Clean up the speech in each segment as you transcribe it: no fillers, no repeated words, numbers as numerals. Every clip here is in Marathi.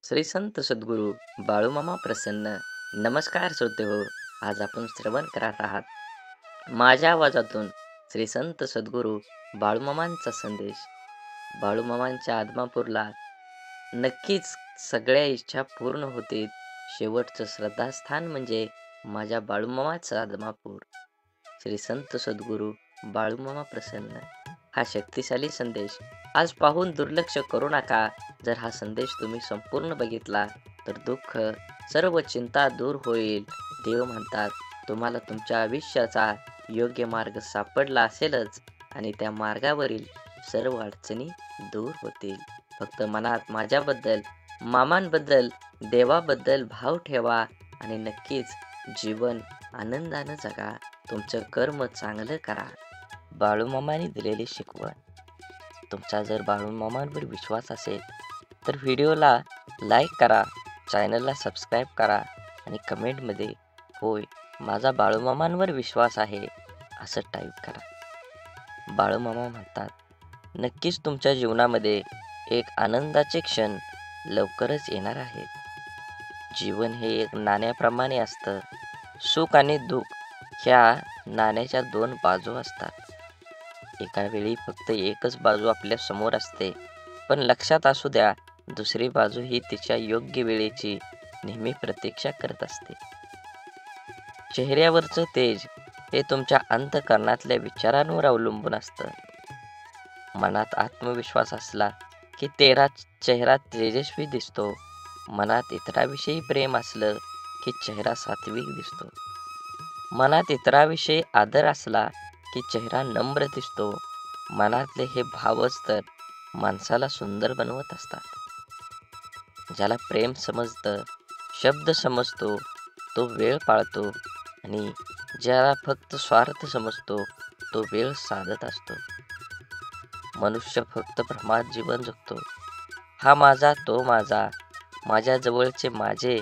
श्री संत सद्गुरू बाळूमामा प्रसन्न. नमस्कार श्रोते हो. आज आपण श्रवण करत आहात माझ्या आवाजातून श्री संत सद्गुरू बाळूमामांचा संदेश. बाळूमामांच्या आदमापूरला नक्कीच सगळ्या इच्छा पूर्ण होतील. शेवटचं श्रद्धास्थान म्हणजे माझ्या बाळूमामाचं आदमापूर. श्री संत सद्गुरू बाळूमामा प्रसन्न. हा शक्तिशाली संदेश आज पाहून दुर्लक्ष करू नका. जर हा संदेश तुम्ही संपूर्ण बघितला तर दुःख, सर्व चिंता दूर होईल. देव म्हणतात तुम्हाला तुमच्या आयुष्याचा योग्य मार्ग सापडला असेलच आणि त्या मार्गावरील सर्व अडचणी दूर होतील. फक्त मनात माझ्याबद्दल, मामांबद्दल, देवाबद्दल भाव ठेवा आणि नक्कीच जीवन आनंदानं जगा. तुमचं कर्म चांगलं करा. बाळूमामांनी दिलेली शिकवण. तुमचा जर बाळूमामांवर विश्वास असेल तर व्हिडिओला लाईक करा, चॅनलला सबस्क्राईब करा आणि कमेंटमध्ये होय माझा बाळूमामांवर विश्वास आहे असं टाईप करा. बाळूमामा म्हणतात नक्कीच तुमच्या जीवनामध्ये एक आनंदाचे क्षण लवकरच येणार आहेत. जीवन हे एक नाण्याप्रमाणे असतं. सुख आणि दुःख ह्या नाण्याच्या दोन बाजू असतात. एका वेळी फक्त एकच बाजू आपल्या समोर असते, पण लक्षात असू द्या दुसरी बाजू ही तिच्या योग्य वेळेची नेहमी प्रतीक्षा करत असते. चेहऱ्यावरचं तेज हे तुमच्या अंतःकरणातल्या विचारांवर अवलंबून असतं. मनात आत्मविश्वास असला की चेहरा तेजस्वी दिसतो. मनात इतराविषयी प्रेम असलं की चेहरा सात्विक दिसतो. मनात इतराविषयी आदर असला की चेहरा नम्र दिसतो. मनातले हे भावच तर माणसाला सुंदर बनवत असतात. ज्याला प्रेम समजतं, शब्द समजतो, तो वेळ पाळतो आणि ज्याला फक्त स्वार्थ समजतो, तो वेळ साधत असतो. मनुष्य फक्त भ्रमात जीवन जगतो. हा माझा, तो माझा, माझ्या जवळचे माझे.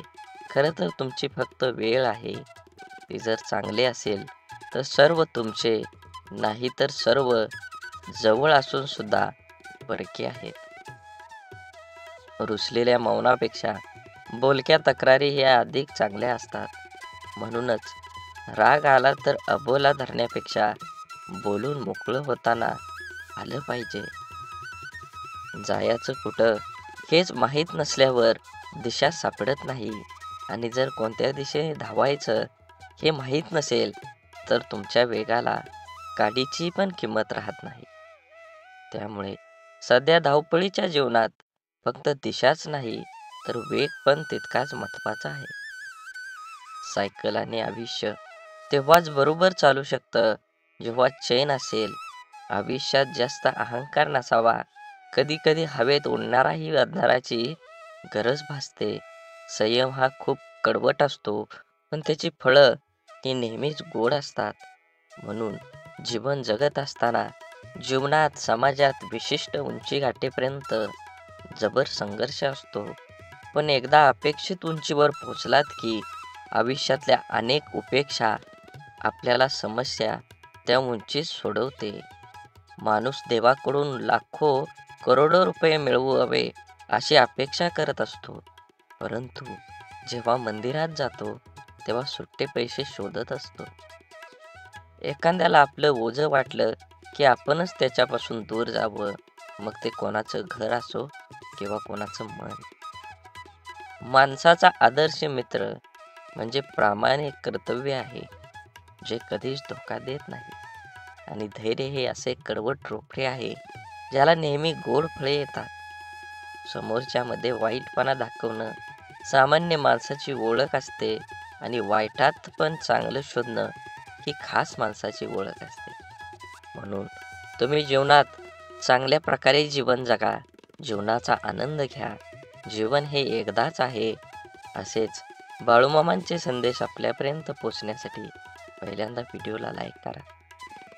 खरं तर तुमची फक्त वेळ आहे. ती जर चांगली असेल तर सर्व तुमचे, नाही तर सर्व जवळ असून सुद्धा परके आहेत. रुसलेल्या मौनापेक्षा बोलक्या तक्रारी ह्या अधिक चांगल्या असतात. म्हणूनच राग आला तर अबोला धरण्यापेक्षा बोलून मोकळं होताना आलं पाहिजे. जायचं कुठं हेच माहीत नसल्यावर दिशा सापडत नाही आणि जर कोणत्या दिशेने धावायचं हे माहीत नसेल तर तुमच्या वेगाला काडीची पण किंमत राहत नाही. त्यामुळे सध्या धावपळीच्या जीवनात फक्त दिशाच नाही तर वेग पण तितकाच महत्त्वाचा आहे. सायकल आणि आयुष्य तेव्हाच बरोबर चालू शकतं जेव्हा चैन असेल. आयुष्यात जास्त अहंकार नसावा. कधी कधी हवेत उडणाराही अंधाराची गरज भासते. संयम हा खूप कडवट असतो, पण त्याची फळं ही नेहमीच गोड असतात. म्हणून जीवन जगत असताना जीवनात, समाजात विशिष्ट उंची गाठेपर्यंत जबर संघर्ष असतो. पण एकदा अपेक्षित उंचीवर पोहोचलात की आयुष्यातल्या अनेक उपेक्षा आपल्याला समस्या त्या उंचीत सोडवते. माणूस देवाकडून लाखो करोडो रुपये मिळवावे अशी अपेक्षा करत असतो, परंतु जेव्हा मंदिरात जातो तेव्हा सुट्टे पैसे शोधत असतो. एखाद्याला आपलं ओझं वाटलं की आपणच त्याच्यापासून दूर जावं, मग ते कोणाचं घर असो किंवा कोणाचं मन. माणसाचा आदर्श मित्र म्हणजे प्रामाणिक कर्तव्य आहे, जे कधीच धोका देत नाही. आणि धैर्य हे असे कडवट रोपटे आहे ज्याला नेहमी गोड फळे येतात. समोरच्यामध्ये वाईटपणा दाखवणं सामान्य माणसाची ओळख असते आणि वाईटात पण चांगलं शोधणं ही खास माणसाची ओळख असते. म्हणून तुम्ही जीवनात चांगल्या प्रकारे जीवन जगा, जीवनाचा आनंद घ्या. जीवन हे एकदाच आहे. असेच बाळूमामांचे संदेश आपल्यापर्यंत पोचण्यासाठी पहिल्यांदा व्हिडिओला लाईक करा.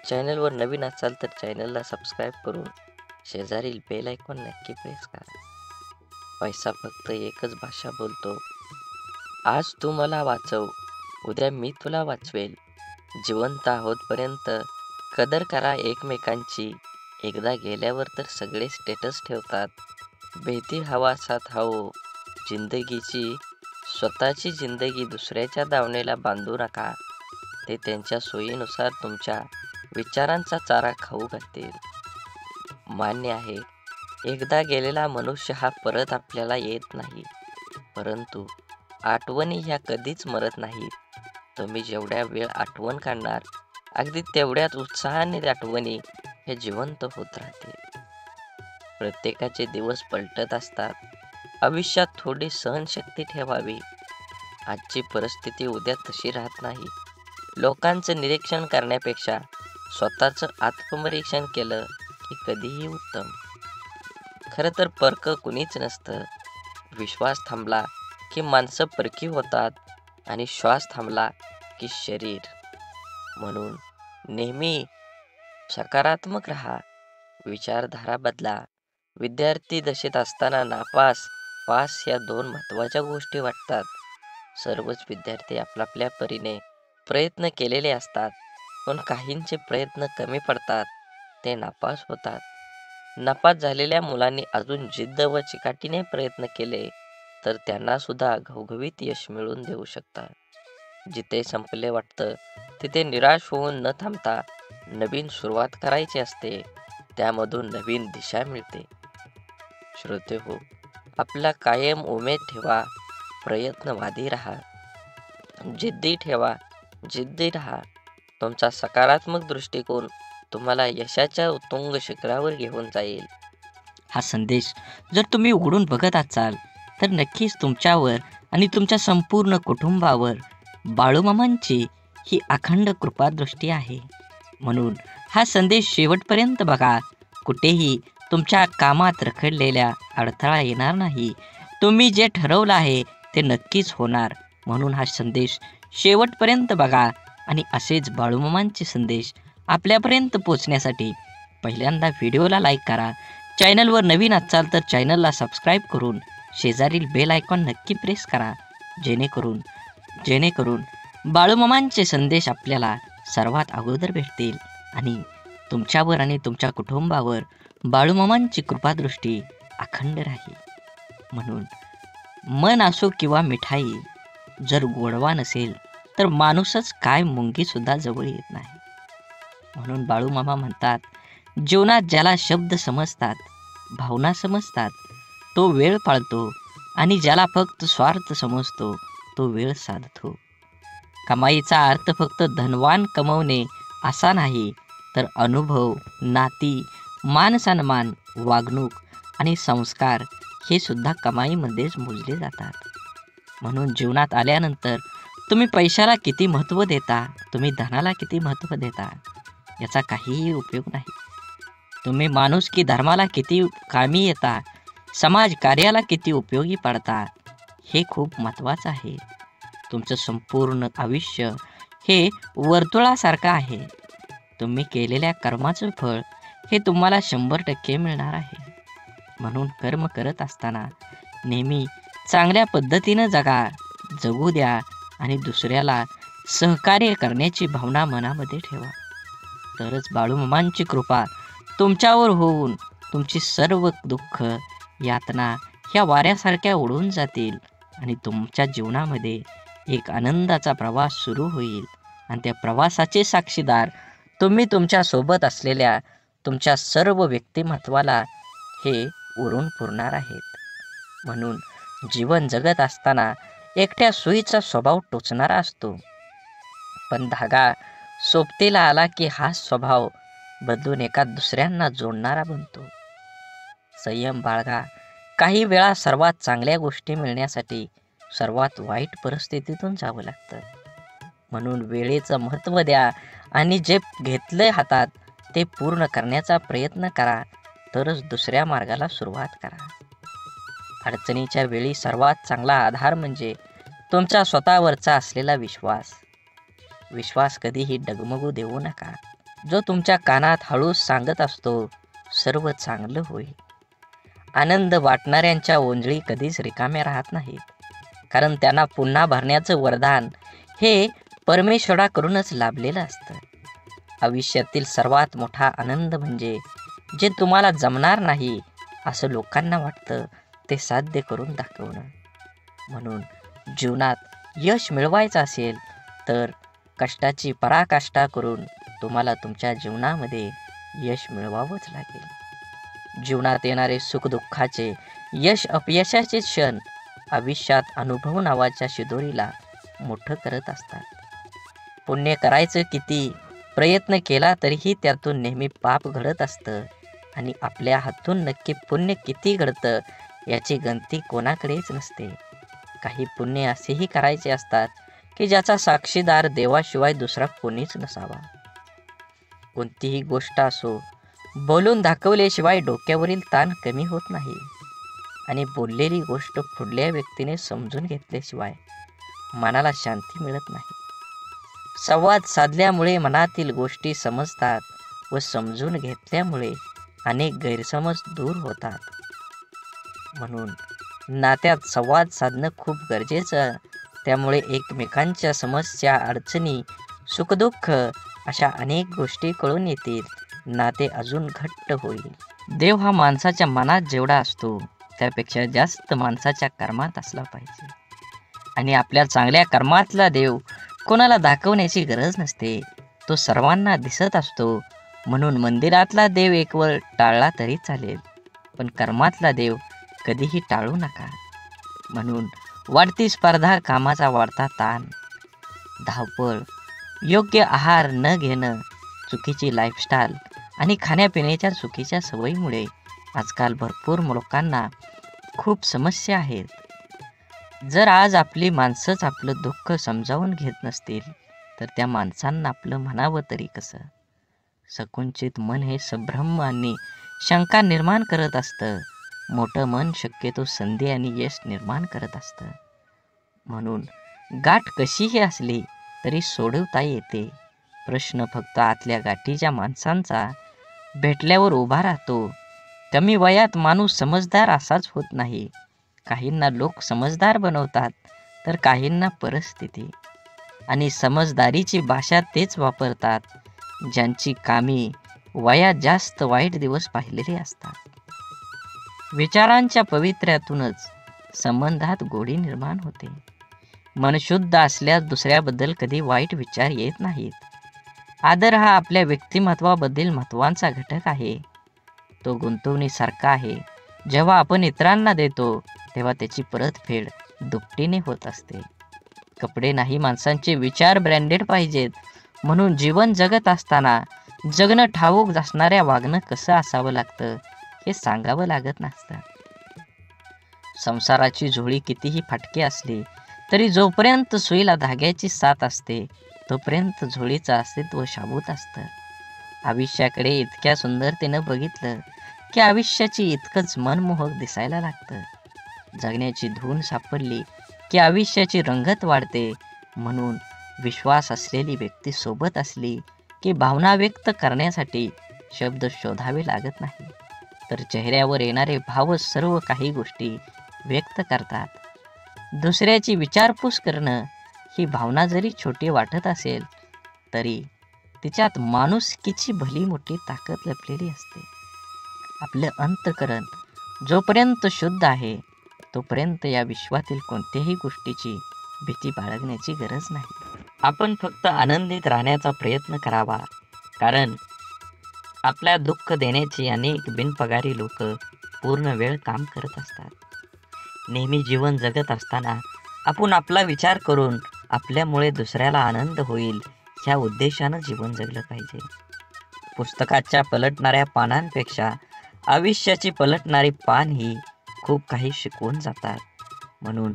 चॅनलवर नवीन असाल तर चॅनलला सबस्क्राईब करून शेजारील बेल आयकॉन नक्की प्रेस करा. पैसा फक्त एकच भाषा बोलतो. आज तू मला वाचव, उद्या मी तुला वाचवेल. जिवंत आहोतपर्यंत कदर करा एकमेकांची. एकदा गेल्यावर तर सगळे स्टेटस ठेवतात. बेहती हवा साथ हो, स्वतःची जिंदगी दुसऱ्याच्या दावणीला बांधू नका. ते त्यांच्या सोयीनुसार तुमच्या विचारांचा चारा खाऊ घालतील. मान्य आहे, एकदा गेलेला मनुष्य हा परत आपल्याला येत नाही, परंतु आठवणी ह्या कधीच मरत नाहीत. तुम्ही जेवढ्या वेळ आठवण काढणार, अगदी तेवढ्याच उत्साहाने आठवणी हे जिवंत होत राहतील. प्रत्येकाचे दिवस पलटत असतात. आयुष्यात थोडी सहनशक्ती ठेवावी. आजची परिस्थिती उद्या तशी राहत नाही. लोकांचं निरीक्षण करण्यापेक्षा स्वतःचं आत्मपरीक्षण केलं की कधीही उत्तम. खरं तर परक कुणीच नसतं. विश्वास थांबला की माणसं परकी होतात आणि श्वास थांबला की शरीर. म्हणून नेहमी सकारात्मक राहा. विचारधारा बदला. विद्यार्थी दशेत असताना नापास, पास या दोन महत्त्वाच्या गोष्टी वाटतात. सर्वच विद्यार्थी आपापल्या परीने प्रयत्न केलेले असतात, पण काहींचे प्रयत्न कमी पडतात, ते नापास होतात. नापास झालेल्या मुलांनी अजून जिद्द व चिकाटीने प्रयत्न केले तर त्यांना सुद्धा घवघवीत यश मिळवून देऊ शकतात. जिथे संपले वाटतं तिथे निराश होऊन न थांबता नवीन सुरुवात करायची असते. त्यामधून नवीन दिशा मिळते. श्रोतेहो, आपला कायम उमेद ठेवा. प्रयत्नवादी राहा. जिद्दी राहा. तुमचा सकारात्मक दृष्टिकोन तुम्हाला यशाच्या उत्तुंग शिखरावर घेऊन जाईल. हा संदेश जर तुम्ही उघडून बघत असाल तर नक्कीच तुमच्यावर आणि तुमच्या संपूर्ण कुटुंबावर बाळूमामांची ही अखंड कृपादृष्टी आहे. म्हणून हा संदेश शेवटपर्यंत बघा. कुठेही तुमच्या कामात रखडलेल्या अडथळा येणार नाही. तुम्ही जे ठरवलं आहे ते नक्कीच होणार. म्हणून हा संदेश शेवटपर्यंत बघा आणि असेच बाळूमामांचे संदेश आपल्यापर्यंत पोचण्यासाठी पहिल्यांदा व्हिडिओला लाईक करा. चॅनलवर नवीन असाल तर चॅनलला सबस्क्राईब करून शेजारील बेल आयकॉन नक्की प्रेस करा, जेणेकरून बाळूमामांचे संदेश आपल्याला सर्वात अगोदर भेटतील आणि तुमच्यावर आणि तुमच्या कुटुंबावर बाळूमामांची कृपादृष्टी अखंड राहील. म्हणून मन असो किंवा मिठाई, जर गोडवा नसेल तर माणूसच काय मुंगीसुद्धा जवळ येत नाही. म्हणून बाळूमामा म्हणतात, जीवनात ज्याला शब्द समजतात, भावना समजतात, तो वेळ पाळतो आणि ज्याला फक्त स्वार्थ समजतो तो वेळ साधतो. कमाईचा अर्थ फक्त धनवान कमवणे असा नाही, तर अनुभव, नाती, मान सन्मान, वागणूक आणि संस्कार हे सुद्धा कमाईमध्येच मोजले जातात. म्हणून जीवनात आल्यानंतर तुम्ही पैशाला किती महत्त्व देता, तुम्ही धनाला किती महत्त्व देता, याचा काहीही उपयोग नाही. तुम्ही माणुसकी धर्माला किती कामी येता, समाज कार्याला किती उपयोगी पडता, हे खूप महत्त्वाचं आहे. तुमचं संपूर्ण आयुष्य हे वर्तुळासारखं आहे. तुम्ही केलेल्या कर्माचं फळ हे तुम्हाला 100% मिळणार आहे. म्हणून कर्म करत असताना नेहमी चांगल्या पद्धतीनं जगू द्या आणि दुसऱ्याला सहकार्य करण्याची भावना मनामध्ये ठेवा. तरच बाळूमामांची कृपा तुमच्यावर होऊन तुमची सर्व दुःख, यातना ह्या वाऱ्यासारख्या उडून जातील आणि तुमच्या जीवनामध्ये एक आनंदाचा प्रवास सुरू होईल. आणि त्या प्रवासाचे साक्षीदार तुम्ही तुमच्या सोबत असलेल्या तुमच्या सर्व व्यक्तिमत्वाला हे उरून पुरणार आहेत. म्हणून जीवन जगत असताना एकट्या सुईचा स्वभाव टोचणारा असतो, पण धागा सोबतीला आला की हा स्वभाव बदलून एका दुसऱ्यांना जोडणारा बनतो. संयम बाळगा. काही वेळा सर्वात चांगल्या गोष्टी मिळण्यासाठी सर्वात वाईट परिस्थितीतून जावं लागतं. म्हणून वेळेचं महत्त्व द्या आणि जे घेतलंय हातात ते पूर्ण करण्याचा प्रयत्न करा, तरच दुसऱ्या मार्गाला सुरुवात करा. अडचणीच्या वेळी सर्वात चांगला आधार म्हणजे तुमचा स्वतःवरचा असलेला विश्वास कधीही डगमगू देऊ नका. जो तुमच्या कानात हळूच सांगत असतो, सर्व चांगलं होईल. आनंद वाटणाऱ्यांच्या ओंजळी कधीच रिकाम्या राहत नाहीत, कारण त्यांना पुन्हा भरण्याचं वरदान हे परमेश्वराकडूनच लाभलेलं असतं. आयुष्यातील सर्वात मोठा आनंद म्हणजे जे तुम्हाला जमणार नाही असं लोकांना वाटतं ते साध्य करून दाखवणं. म्हणून जीवनात यश मिळवायचं असेल तर कष्टाची पराकाष्ठा करून तुम्हाला तुमच्या जीवनामध्ये यश मिळवावंच लागेल. जीवनात येणारे सुखदुःखाचे, यश अपयशाचे क्षण आयुष्यात अनुभव नावाच्या शिदोरीला मोठं करत असतात. पुण्य करायचं किती प्रयत्न केला तरीही त्यातून नेहमी पाप घडत असतं आणि आपल्या हातून नक्की पुण्य किती घडतं याची गणती कोणाकडेच नसते. काही पुण्य असेही करायचे असतात की ज्याचा साक्षीदार देवाशिवाय दुसरा कोणीच नसावा. कोणतीही गोष्ट असो, बोलून दाखवल्याशिवाय डोक्यावरील ताण कमी होत नाही आणि बोललेली गोष्ट पुढल्या व्यक्तीने समजून घेतल्याशिवाय मनाला शांती मिळत नाही. संवाद साधल्यामुळे मनातील गोष्टी समजतात व समजून घेतल्यामुळे अनेक गैरसमज दूर होतात. म्हणून नात्यात संवाद साधणं खूप गरजेचं. त्यामुळे एकमेकांच्या समस्या, अडचणी, सुखदुःख अशा अनेक गोष्टी कळून येतील. नाते अजून घट्ट होईल. देव हा माणसाच्या मनात जेवढा असतो त्यापेक्षा जास्त माणसाच्या कर्मात असला पाहिजे. आणि आपल्या चांगल्या कर्मातला देव कोणाला दाखवण्याची गरज नसते. तो सर्वांना दिसत असतो. म्हणून मंदिरातला देव एक वेळ टाळला तरी चालेल, पण कर्मातला देव कधीही टाळू नका. म्हणून वाढती स्पर्धा, कामाचा वाढता ताण, धावपळ, योग्य आहार न घेणं, चुकीची लाईफस्टाईल आणि खाण्यापिण्याच्या चुकीच्या सवयीमुळे आजकाल भरपूर लोकांना खूप समस्या आहेत. जर आज आपली माणसंच आपलं दुःख समजावून घेत नसतील तर त्या माणसांना आपलं म्हणावं तरी कसं? संकुचित मन हे संभ्रम आणि शंका निर्माण करत असतं. मोठं मन शक्यतो संधी आणि यश निर्माण करत असतं. म्हणून गाठ कशीही असली तरी सोडवता येते. प्रश्न फक्त आतल्या गाठीच्या माणसांचा भेटल्यावर उभा राहतो. कमी वयात माणूस समजदार असाच होत नाही. काहींना लोक समजदार बनवतात तर काहींना परिस्थिती. आणि समजदारीची भाषा तेच वापरतात ज्यांची कामी वयात जास्त वाईट दिवस पाहिलेले असतात. विचारांच्या पवित्र्यातूनच संबंधात गोडी निर्माण होते. मन शुद्ध असल्यास दुसऱ्याबद्दल कधी वाईट विचार येत नाहीत. आदर हा आपल्या व्यक्तिमत्वाबद्दल महत्त्वाचा घटक आहे. तो गुंतवणुकीसारखा आहे. जेव्हा आपण इतरांना देतो तेव्हा त्याची परतफेड दुपटीने होत असते. कपडे नाही, माणसांचे विचार ब्रँडेड पाहिजेत. म्हणून जीवन जगत असताना जगणं ठाऊक असणाऱ्या वागणं कसं असावं लागतं हे सांगावं लागत नसतं. संसाराची झोळी कितीही फाटकी असली तरी जोपर्यंत सुईला धाग्याची साथ असते तोपर्यंत झोळीचं अस्तित्व शाबूत असतं. आयुष्याकडे इतक्या सुंदरतेनं बघितलं की आयुष्याची इतकंच मनमोहक दिसायला लागतं. जगण्याची धून सापडली की आयुष्याची रंगत वाढते. म्हणून विश्वास असलेली व्यक्ती सोबत असली की भावना व्यक्त करण्यासाठी शब्द शोधावे लागत नाही, तर चेहऱ्यावर येणारे भावच सर्व काही गोष्टी व्यक्त करतात. दुसऱ्याची विचारपूस करणं ही भावना जरी छोटी वाटत असेल तरी तिच्यात माणुसकीची भली मोठी ताकद लपलेली असते. आपलं अंतःकरण जोपर्यंत शुद्ध आहे तोपर्यंत या विश्वातील कोणत्याही गोष्टीची भीती बाळगण्याची गरज नाही. आपण फक्त आनंदित राहण्याचा प्रयत्न करावा, कारण आपल्या दुःख देण्याची अनेक बिनपगारी लोक पूर्ण वेळ काम करत असतात. नेहमी जीवन जगत असताना आपण आपला विचार करून आपल्यामुळे दुसऱ्याला आनंद होईल ह्या उद्देशानं जीवन जगलं पाहिजे. पुस्तकाच्या पलटणाऱ्या पानांपेक्षा आयुष्याची पलटणारी पान ही खूप काही शिकवून जातात. म्हणून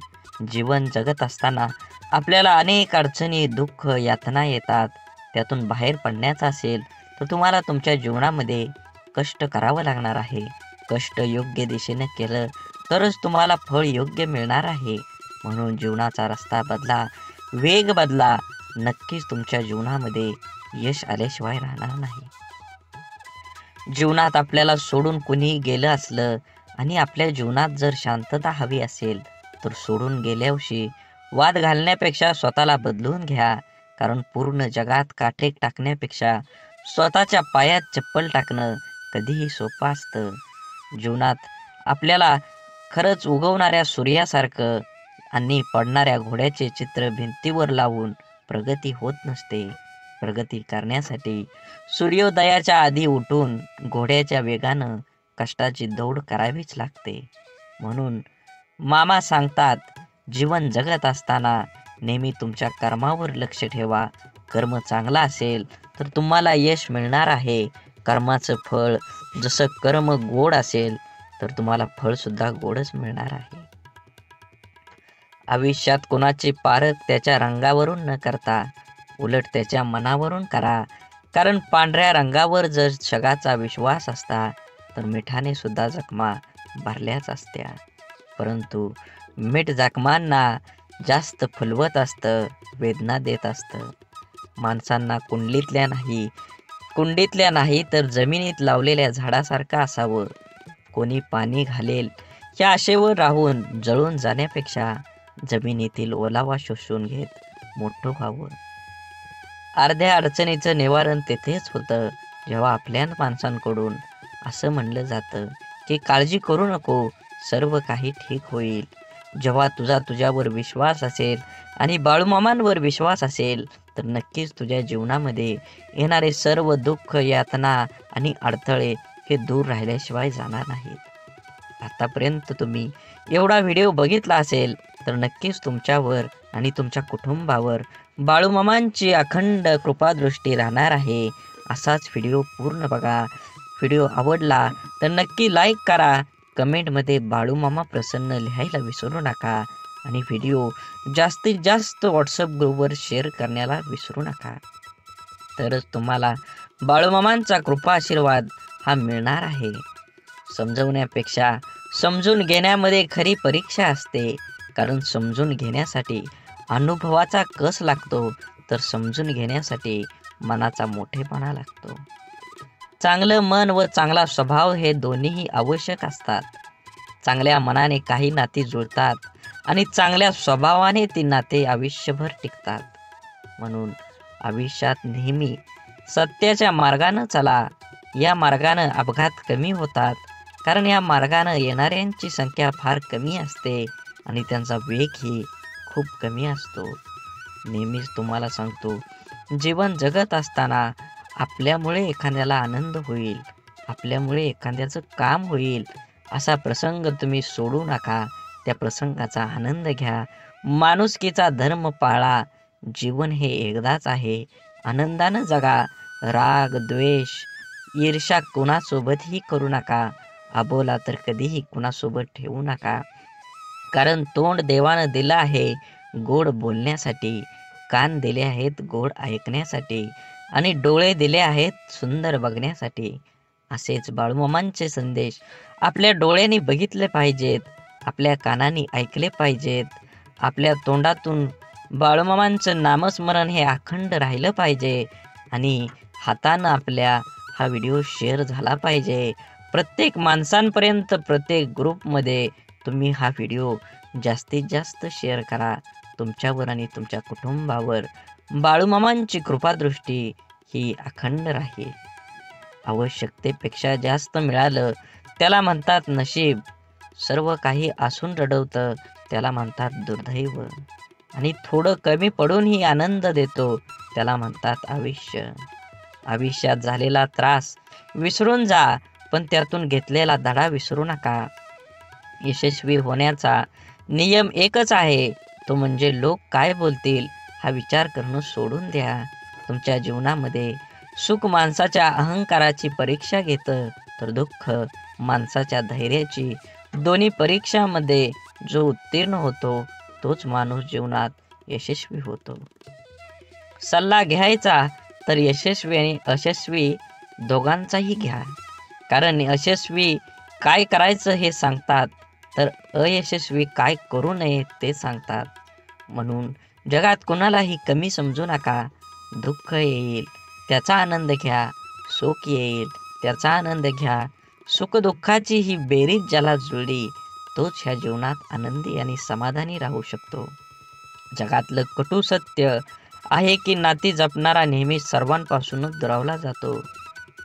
जीवन जगत असताना आपल्याला अनेक अडचणी, दुःख, यातना येतात. त्यातून बाहेर पडण्याचं असेल तर तुम्हाला तुमच्या जीवनामध्ये कष्ट करावं लागणार आहे. कष्ट योग्य दिशेने केलं तरच तुम्हाला फळ योग्य मिळणार आहे. म्हणून जीवनाचा रस्ता बदला, वेग बदला. नक्कीच तुमच्या जीवनामध्ये यश आल्याशिवाय राहणार नाही. जीवनात आपल्याला सोडून कुणी गेलं असलं आणि आपल्या जीवनात जर शांतता हवी असेल तर सोडून गेल्यावर्षी वाद घालण्यापेक्षा स्वतःला बदलून घ्या. कारण पूर्ण जगात काटे टाकण्यापेक्षा स्वतःच्या पायात चप्पल टाकणं कधीही सोपं असतं. जीवनात आपल्याला खरंच उगवणाऱ्या सूर्यासारखं आणि पडणाऱ्या घोड्याचे चित्र भिंतीवर लावून प्रगती होत नसते. प्रगती करण्यासाठी सूर्योदयाच्या आधी उठून घोड्याच्या वेगानं कष्टाची दौड करावीच लागते. म्हणून मामा सांगतात, जीवन जगत असताना नेहमी तुमच्या कर्मावर लक्ष ठेवा. कर्म चांगला असेल तर तुम्हाला यश मिळणार आहे. कर्माचं फळ जसं कर्म गोड असेल तर तुम्हाला फळ सुद्धा गोडच मिळणार आहे. आयुष्यात कोणाचे पारख त्याच्या रंगावरून न करता उलट त्याच्या मनावरून करा. कारण पांढऱ्या रंगावर जर जगाचा विश्वास असता तर मिठाने सुद्धा जखमा भरल्याच असत्या. परंतु मीठ जखमांना जास्त फुलवत असतं, वेदना देत असतं. माणसांना कुंडीतल्या नाही तर जमिनीत लावलेल्या झाडासारखं असावं. कोणी पाणी घालेल या आशेवर राहून जळून जाण्यापेक्षा जमिनीतील ओलावा शोषून घेत मोठं व्हावं. अर्ध्या अडचणीचं निवारण तेथेच होतं जेव्हा आपल्या माणसांकडून असं म्हणलं जातं की काळजी करू नको, सर्व काही ठीक होईल. जेव्हा तुझ्यावर विश्वास असेल आणि बाळूमामांवर विश्वास असेल तर नक्कीच तुझ्या जीवनामध्ये येणारे सर्व दुःख, यातना आणि अडथळे हे दूर राहिल्याशिवाय जाणार नाहीत. आतापर्यंत तुम्ही एवढा व्हिडिओ बघितला असेल तर नक्कीच तुमच्यावर आणि तुमच्या कुटुंबावर बाळूमामांची अखंड कृपादृष्टी राहणार आहे. असाच व्हिडिओ पूर्ण बघा. व्हिडिओ आवडला तर नक्की लाईक करा. कमेंटमध्ये बाळूमामा प्रसन्न लिहायला विसरू नका आणि व्हिडिओ जास्तीत जास्त व्हॉट्सअप ग्रुपवर शेअर करण्याला विसरू नका. तरच तुम्हाला बाळूमामांचा कृपा आशीर्वाद हा मिळणार आहे. समजवण्यापेक्षा समजून घेण्यामध्ये खरी परीक्षा असते. कारण समजून घेण्यासाठी अनुभवाचा कस लागतो तर समजून घेण्यासाठी मनाचा मोठेपणा लागतो. चांगलं मन व चांगला स्वभाव हे दोन्हीही आवश्यक असतात. चांगल्या मनाने काही नाती जुळतात आणि चांगल्या स्वभावाने ती नाते आयुष्यभर टिकतात. म्हणून आयुष्यात नेहमी सत्याच्या मार्गानं चला. या मार्गानं अपघात कमी होतात. कारण या मार्गानं येणाऱ्यांची संख्या फार कमी असते आणि त्यांचा वेगही खूप कमी असतो. नेहमीच तुम्हाला सांगतो, जीवन जगत असताना आपल्यामुळे एखाद्याला आनंद होईल, आपल्यामुळे एखाद्याचं काम होईल असा प्रसंग तुम्ही सोडू नका. त्या प्रसंगाचा आनंद घ्या. माणुसकीचा धर्म पाळा. जीवन हे एकदाच आहे. आनंदानं जगा. राग, द्वेष, ईर्ष्या कुणासोबतही करू नका. अबोला तर कधीही कुणासोबत ठेवू नका. कारण तोंड देवानं दिलं आहे गोड बोलण्यासाठी, कान दिले आहेत गोड ऐकण्यासाठी आणि डोळे दिले आहेत सुंदर बघण्यासाठी. असेच बाळूमामांचे संदेश आपल्या डोळ्यांनी बघितले पाहिजेत, आपल्या कानांनी ऐकले पाहिजेत, आपल्या तोंडातून बाळूमामांचं नामस्मरण हे अखंड राहिलं पाहिजे आणि हातानं आपल्या हा व्हिडिओ शेअर झाला पाहिजे. प्रत्येक माणसांपर्यंत, प्रत्येक ग्रुपमध्ये तुम्ही हा व्हिडिओ जास्तीत जास्त शेअर करा. तुमच्यावर आणि तुमच्या कुटुंबावर बाळूमामांची कृपादृष्टी ही अखंड राहील. आवश्यकतेपेक्षा जास्त मिळालं त्याला म्हणतात नशीब. सर्व काही असून रडवतं त्याला म्हणतात दुर्दैव. आणि थोडं कमी पडूनही आनंद देतो त्याला म्हणतात आयुष्य. आयुष्यात झालेला त्रास विसरून जा, पण त्यातून घेतलेला धडा विसरू नका. यशस्वी होण्याचा नियम एकच आहे, तो म्हणजे लोक काय बोलतील हा विचार करणं सोडून द्या. तुमच्या जीवनामध्ये सुख माणसाच्या अहंकाराची परीक्षा घेतं तर दुःख माणसाच्या धैर्याची. दोन्ही परीक्षामध्ये जो उत्तीर्ण होतो तोच माणूस जीवनात यशस्वी होतो. सल्ला घ्यायचा तर यशस्वी आणि अयशस्वी दोघांचाही घ्या. कारण यशस्वी काय करायचं हे सांगतात तर अयशस्वी काय करू नये ते सांगतात. म्हणून जगात कोणालाही कमी समजू नका. दुःख येईल त्याचा आनंद घ्या, सुख येईल त्याचा आनंद घ्या. सुखदुःखाची ही बेरीज ज्याला जुळली तोच ह्या जीवनात आनंदी आणि समाधानी राहू शकतो. जगातलं कटू सत्य आहे की नाती जपणारा नेहमी सर्वांपासूनच दुरावला जातो.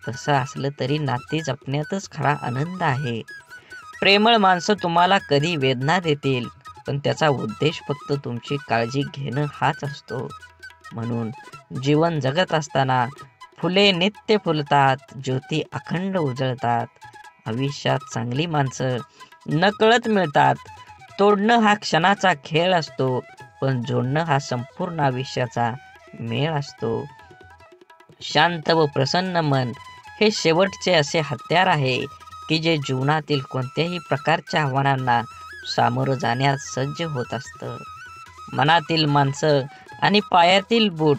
तसं असलं तरी नाती जपण्यातच खरा आनंद आहे. प्रेमळ माणसं तुम्हाला कधी वेदना देतील पण त्याचा उद्देश फक्त तुमची काळजी घेणं हाच असतो. म्हणून जीवन जगत असताना फुले नित्य फुलतात, ज्योती अखंड उजळतात. आयुष्यात चांगली माणसं नकळत मिळतात. तोडणं हा क्षणाचा खेळ असतो, पण जोडणं हा संपूर्ण आयुष्याचा मेळ असतो. शांत व प्रसन्न मन हे शेवटचे असे हत्यार आहे की जे जीवनातील कोणत्याही प्रकारच्या आव्हानांना सामोरं जाण्यास सज्ज होत असतं. मनातील माणसं आणि पायातील बूट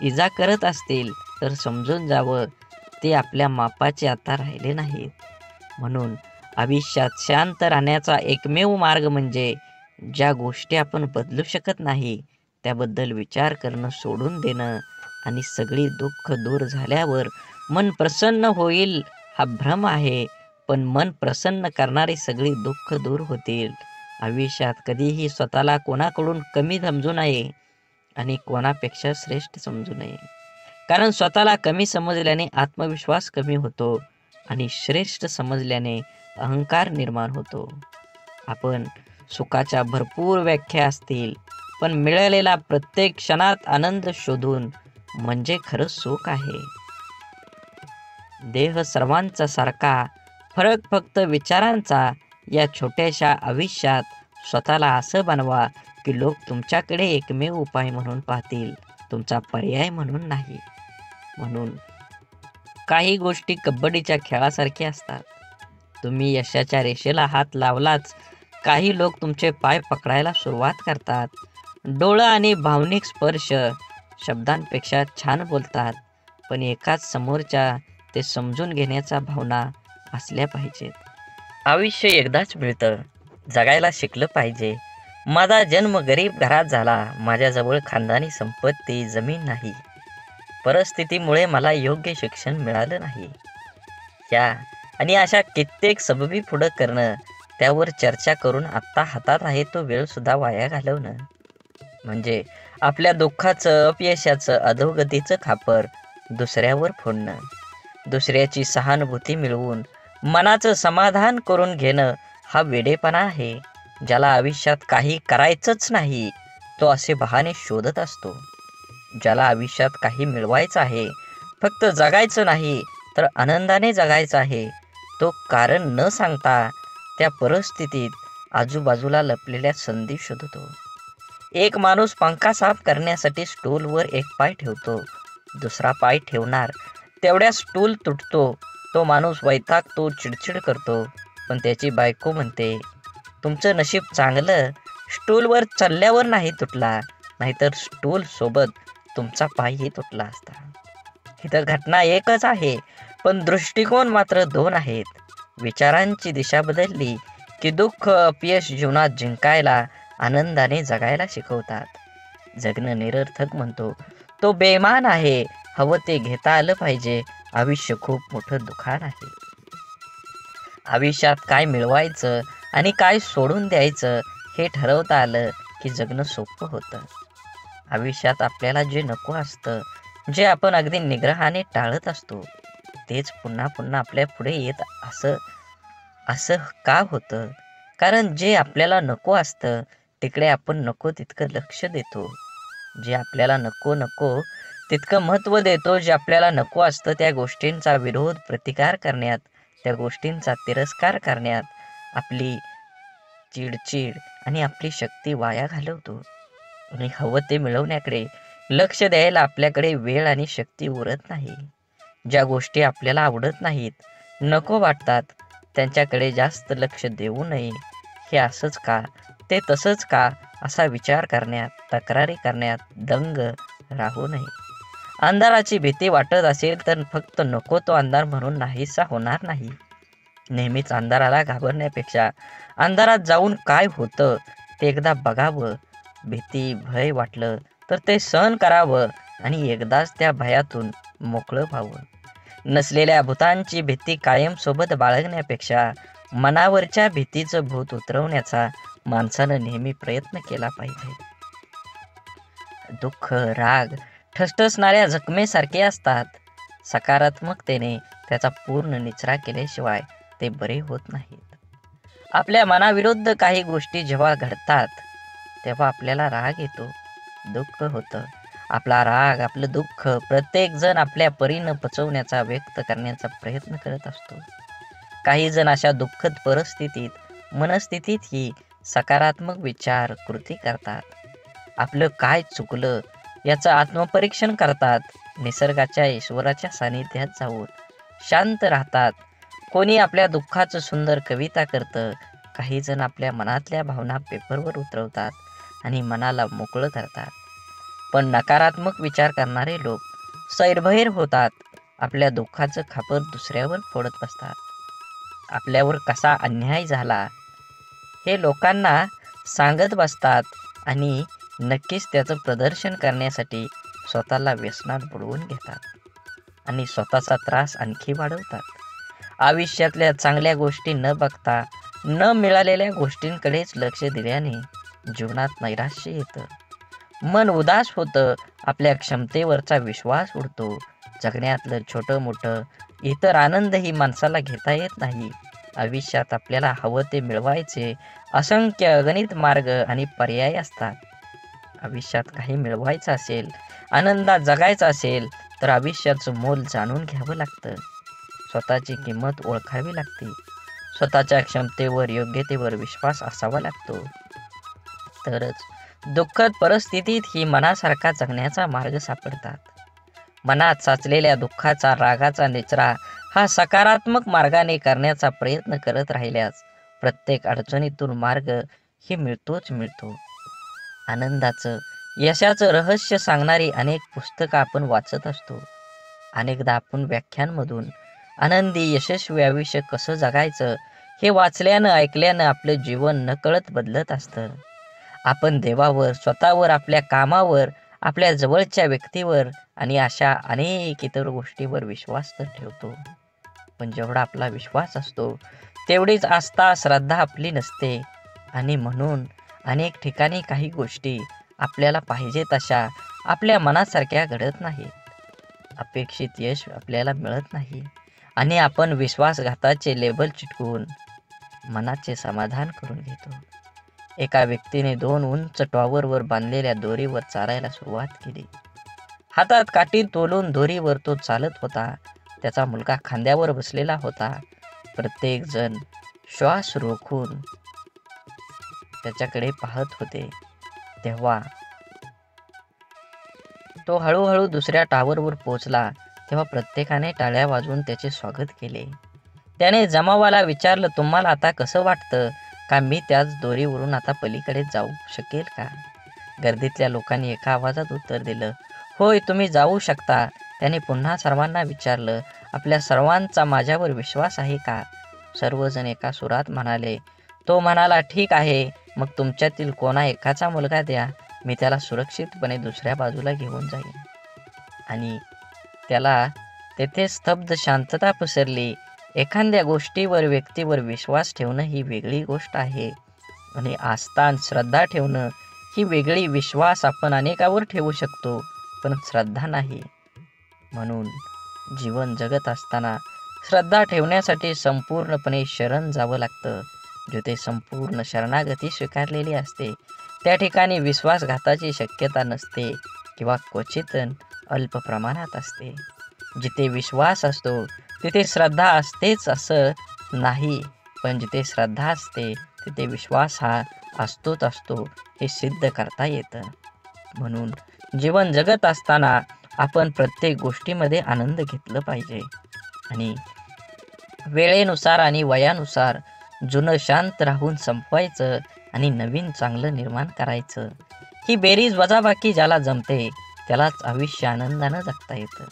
इजा करत असतील तर समजून जावं ते आपल्या मापाचे आता राहिले नाहीत. म्हणून आयुष्यात शांत राहण्याचा एकमेव मार्ग म्हणजे ज्या गोष्टी आपण बदलू शकत नाही त्याबद्दल विचार करणं सोडून देणं आणि सगळी दुःख दूर झाल्यावर मन प्रसन्न होईल हा भ्रम आहे. पण मन प्रसन्न करणारी सगळी दुःख दूर होतील. आयुष्यात कधीही स्वतःला कोणाकडून कमी समजू नये आणि कोणापेक्षा श्रेष्ठ समजू नये. कारण स्वतःला कमी समजल्याने आत्मविश्वास कमी होतो आणि श्रेष्ठ समजल्याने अहंकार निर्माण होतो. आपण सुखाच्या भरपूर व्याख्या असतील, पण मिळालेला प्रत्येक क्षणात आनंद शोधून म्हणजे खरं सुख आहे. देह सर्वांचा सारखा, फरक फक्त विचारांचा. या छोट्याशा आयुष्यात स्वतःला असं बनवा की लोक तुमच्याकडे एकमेव उपाय म्हणून पाहतील, तुमचा पर्याय म्हणून नाही. म्हणून काही गोष्टी कबड्डीच्या खेळासारख्या असतात. तुम्ही यशाच्या रेषेला हात लावलाच काही लोक तुमचे पाय पकडायला सुरुवात करतात. डोळं आणि भावनिक स्पर्श शब्दांपेक्षा छान बोलतात, पण एकाच समोरच्या ते समजून घेण्याच्या भावना असल्या पाहिजेत. आयुष्य एकदाच मिळतं, जगायला शिकलं पाहिजे. माझा जन्म गरीब घरात झाला, माझ्याजवळ खानदानी संपत्ती जमीन नाही, परिस्थितीमुळे मला योग्य शिक्षण मिळालं नाही. या आणि अशा कित्येक सबबी पुढं करणं, त्यावर चर्चा करून आत्ता हातात आहे तो वेळ सुद्धा वाया घालवणं म्हणजे आपल्या दुःखाचं, अपयशाचं, अधोगतीचं खापर दुसऱ्यावर फोडणं. दुसऱ्याची सहानुभूती मिळवून मनाचं समाधान करून घेणं हा वेडेपणा आहे. ज्याला आयुष्यात काही करायचंच नाही तो असे बहाणे शोधत असतो. ज्याला आयुष्यात काही मिळवायचं आहे, फक्त जगायचं नाही तर आनंदाने जगायचं आहे, तो कारण न सांगता त्या परिस्थितीत आजूबाजूला लपलेल्या संधी शोधतो. एक माणूस पंखा साफ करण्यासाठी स्टूलवर एक पाय ठेवतो, दुसरा पाय ठेवणार तेवढ्या स्टूल तुटतो. तो माणूस वैतागतो, चिडचिड करतो, पण त्याची बायको म्हणते, तुमचं नशीब चांगलं, स्टूलवर चढल्यावर नाही तुटला, नाहीतर स्टूल सोबत तुमचा पायही तुटला असता. इथं घटना एकच आहे, पण दृष्टिकोन मात्र दोन आहेत. विचारांची दिशा बदलली की दुःख, अपयश जीवनात जिंकायला, आनंदाने जगायला शिकवतात. जगणं निरर्थक म्हणतो तो बेमान आहे. हवं ते घेता आलं पाहिजे. आयुष्य खूप मोठं दुकान आहे. आयुष्यात काय मिळवायचं आणि काय सोडून द्यायचं हे ठरवता आलं की जगणं सोपं होतं. आयुष्यात आपल्याला जे नको असतं, जे आपण अगदी निग्रहाने टाळत असतो, तेच पुन्हा पुन्हा आपल्या पुढे येत असं का होतं? कारण जे आपल्याला नको असतं तिकडे आपण नको तितकं लक्ष देतो. जे आपल्याला नको तितकं महत्त्व देतो. जे आपल्याला नको असतं त्या गोष्टींचा विरोध, प्रतिकार करण्यात, त्या गोष्टींचा तिरस्कार करण्यात आपली चिडचिड आणि आपली शक्ती वाया घालवतो. आणि हवं ते मिळवण्याकडे लक्ष द्यायला आपल्याकडे वेळ आणि शक्ती उरत नाही. ज्या गोष्टी आपल्याला आवडत नाहीत, नको वाटतात, त्यांच्याकडे जास्त लक्ष देऊ नये. हे असंच का, ते तसंच का असा विचार करण्यात, तक्रारी करण्यात दंग राहू नये. अंधाराची भीती वाटत असेल तर फक्त नको तो अंधार म्हणून नाहीसा होणार नाही. नेहमीच अंधाराला घाबरण्यापेक्षा अंधारात जाऊन काय होतं ते एकदा बघावं. भीती, भय वाटलं तर ते सहन करावं आणि एकदाच त्या भयातून मोकळं व्हावं. नसलेल्या भूतांची भीती कायम सोबत बाळगण्यापेक्षा मनावरच्या भीतीचं भूत उतरवण्याचा माणसानं नेहमी प्रयत्न केला पाहिजे. दुःख, राग ठसठसणाऱ्या जखमेसारखे असतात. सकारात्मकतेने त्याचा पूर्ण निचरा केल्याशिवाय ते बरे होत नाहीत. आपल्या मनाविरुद्ध काही गोष्टी जेव्हा घडतात तेव्हा आपल्याला राग येतो, दुःख होतं. आपला राग, आपलं दुःख प्रत्येक जण आपल्या परीनं पचवण्याचा, व्यक्त करण्याचा प्रयत्न करत असतो. काही जण अशा दुःखद मनस्थितीतही सकारात्मक विचार, कृती करतात. आपलं काय चुकलं याचं आत्मपरीक्षण करतात. निसर्गाच्या, ईश्वराच्या सानिध्यात जाऊन शांत राहतात. कोणी आपल्या दुःखाचं सुंदर कविता करतं. काही जण आपल्या मनातल्या भावना पेपरवर उतरवतात आणि मनाला मोकळं करतात. पण नकारात्मक विचार करणारे लोक सैरभैर होतात. आपल्या दुःखाचं खापर दुसऱ्यावर फोडत बसतात. आपल्यावर कसा अन्याय झाला हे लोकांना सांगत बसतात आणि नक्कीच त्याचं प्रदर्शन करण्यासाठी स्वतःला व्यसनात बुडवून घेतात आणि स्वतःचा त्रास आणखी वाढवतात. आयुष्यातल्या चांगल्या गोष्टी न बघता न मिळालेल्या गोष्टींकडेच लक्ष दिल्याने जीवनात नैराश्य येतं, मन उदास होतं, आपल्या क्षमतेवरचा विश्वास उडतो. जगण्यातलं छोटं मोठं इतर आनंदही माणसाला घेता येत नाही. आयुष्यात आपल्याला हवं ते मिळवायचे असंख्य अगणित मार्ग आणि पर्याय असतात. आयुष्यात काही मिळवायचं असेल, आनंदात जगायचं असेल तर आयुष्याचं मोल जाणून घ्यावं लागतं. स्वतःची किंमत ओळखावी लागते. स्वतःच्या क्षमतेवर, योग्यतेवर विश्वास असावा लागतो. तरच दुःखद परिस्थितीत ही मनासारखा जगण्याचा मार्ग सापडतात. मनात साचलेल्या दुःखाचा, रागाचा निचरा हा सकारात्मक मार्गाने करण्याचा प्रयत्न करत राहिल्यास प्रत्येक अडचणीतून मार्ग ही मिळतोच मिळतो. आनंदाचं, यशाचं रहस्य सांगणारी अनेक पुस्तकं आपण वाचत असतो. अनेकदा आपण व्याख्यानमधून आनंदी, यशस्वी आयुष्य कसं जगायचं हे वाचल्यानं, ऐकल्यानं आपलं जीवन नकळत बदलत असतं. आपण देवावर, स्वतःवर, आपल्या कामावर, आपल्या जवळच्या व्यक्तीवर आणि अशा अनेक इतर गोष्टीवर विश्वास तर ठेवतो. पण जेवढा आपला विश्वास असतो तेवढीच आस्था, श्रद्धा आपली नसते आणि म्हणून अनेक ठिकाणी काही गोष्टी आपल्याला पाहिजे तशा आपल्या मनासारख्या घडत नाहीत. अपेक्षित यश आपल्याला मिळत नाही आणि आपण विश्वासघाताचे लेबल चिटकवून मनाचे समाधान करून घेतो. एका व्यक्तीने 2 उंच टॉवरवर बांधलेल्या दोरीवर चालायला सुरुवात केली. हातात काठी तोलून दोरीवर तो चालत होता. त्याचा मुलगा खांद्यावर बसलेला होता. प्रत्येक जण श्वास रोखून त्याच्याकडे पाहत होते. तेव्हा तो हळूहळू दुसऱ्या टॉवरवर पोहोचला. तेव्हा प्रत्येकाने टाळ्या वाजवून त्याचे स्वागत केले. त्याने जमावाला विचारलं, तुम्हाला आता कसं वाटतं का मी त्याच दोरीवरून आता पलीकडे जाऊ शकेल का? गर्दीतल्या लोकांनी एका आवाजात उत्तर दिलं, होय, तुम्ही जाऊ शकता. त्याने पुन्हा सर्वांना विचारलं, आपल्या सर्वांचा माझ्यावर विश्वास आहे का? सर्वजण एका सुरात म्हणाले. तो म्हणाला, ठीक आहे, मग तुमच्यातील कोणा एकाचा मुलगा द्या, मी त्याला सुरक्षितपणे दुसऱ्या बाजूला घेऊन जाईन. आणि त्याला तेथे स्तब्ध शांतता पसरली. एखाद्या गोष्टीवर, व्यक्तीवर विश्वास ठेवणं ही वेगळी गोष्ट आहे आणि आस्था आणि श्रद्धा ठेवणं ही वेगळी. विश्वास आपण अनेकावर ठेवू शकतो पण श्रद्धा नाही. म्हणून जीवन जगत असताना श्रद्धा ठेवण्यासाठी संपूर्णपणे शरण जावं लागतं. जिथे संपूर्ण शरणागती स्वीकारलेली असते त्या ठिकाणी विश्वासघाताची शक्यता नसते किंवा क्वचित अल्प प्रमाणात असते. जिथे विश्वास असतो तिथे श्रद्धा असतेच असं नाही, पण जिथे श्रद्धा असते तिथे विश्वास हा असतोच असतो हे सिद्ध करता येतं. म्हणून जीवन जगत असताना आपण प्रत्येक गोष्टीमध्ये आनंद घेतलं पाहिजे आणि वेळेनुसार आणि वयानुसार जुनं शांत राहून संपवायचं आणि नवीन चांगलं निर्माण करायचं. ही बेरीज वजाबाकी ज्याला जमते त्यालाच आयुष्य आनंदानं जगता येतं.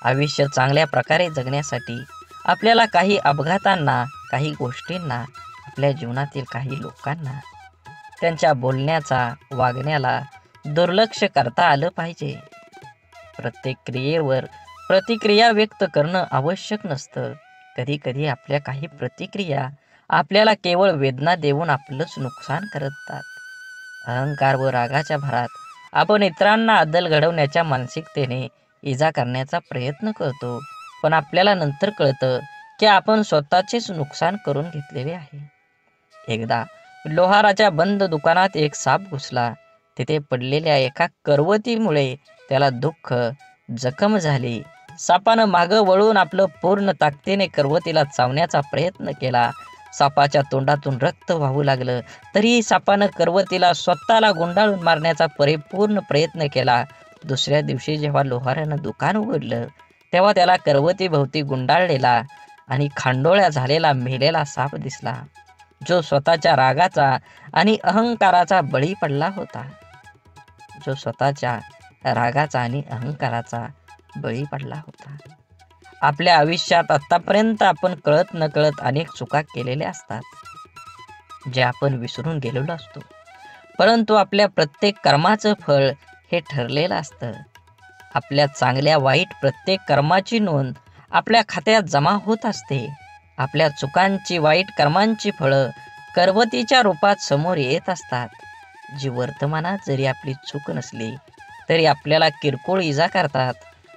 आयुष्य चांगल्या प्रकारे जगण्यासाठी आपल्याला काही अपघातांना, काही गोष्टींना, आपल्या जीवनातील काही लोकांना, त्यांच्या बोलण्याचा, वागण्याला दुर्लक्ष करता आलं पाहिजे. प्रत्येक क्रियेवर प्रतिक्रिया व्यक्त करणं आवश्यक नसतं. कधी कधी आपल्या काही प्रतिक्रिया आपल्याला केवळ वेदना देऊन आपलंच नुकसान करतात. अहंकार व रागाच्या भरात आपण इतरांना अद्दल घडवण्याच्या मानसिकतेने इजा करण्याचा प्रयत्न करतो, पण आपल्याला नंतर कळतं की आपण स्वतःचेच नुकसान करून घेतलेले आहे. एकदा लोहाराच्या बंद दुकानात एक साप घुसला. तिथे पडलेल्या एका करवतीमुळे त्याला दुःख, जखम झाली. सापानं मागं वळून आपलं पूर्ण ताकदीने करवतीला चावण्याचा प्रयत्न केला. सापाच्या तोंडातून रक्त वाहू लागलं. तरीही सापानं करवतीला स्वतःला गुंडाळून मारण्याचा परिपूर्ण प्रयत्न केला. दुसऱ्या दिवशी जेव्हा लोहारानं दुकान उघडलं तेव्हा त्याला करवतीभोवती गुंडाळलेला आणि खांडोळ्या झालेला मेलेला साप दिसला, जो स्वतःच्या रागाचा आणि अहंकाराचा बळी पडला होता. जो स्वतःच्या रागाचा आणि अहंकाराचा बळी पडला होता. आपल्या आयुष्यात आतापर्यंत आपण कळत नकळत अनेक चुका केलेल्या असतात, जे आपण विसरून गेलेलो असतो. परंतु आपल्या प्रत्येक कर्माचं फळ हे ठरलेलं असतं. आपल्या चांगल्या वाईट प्रत्येक कर्माची नोंद आपल्या खात्यात जमा होत असते. आपल्या चुकांची, वाईट कर्मांची फळं करवतीच्या रूपात समोर येत असतात, जी वर्तमानात जरी आपली चूक नसली तरी आपल्याला किरकोळ इजा करतात.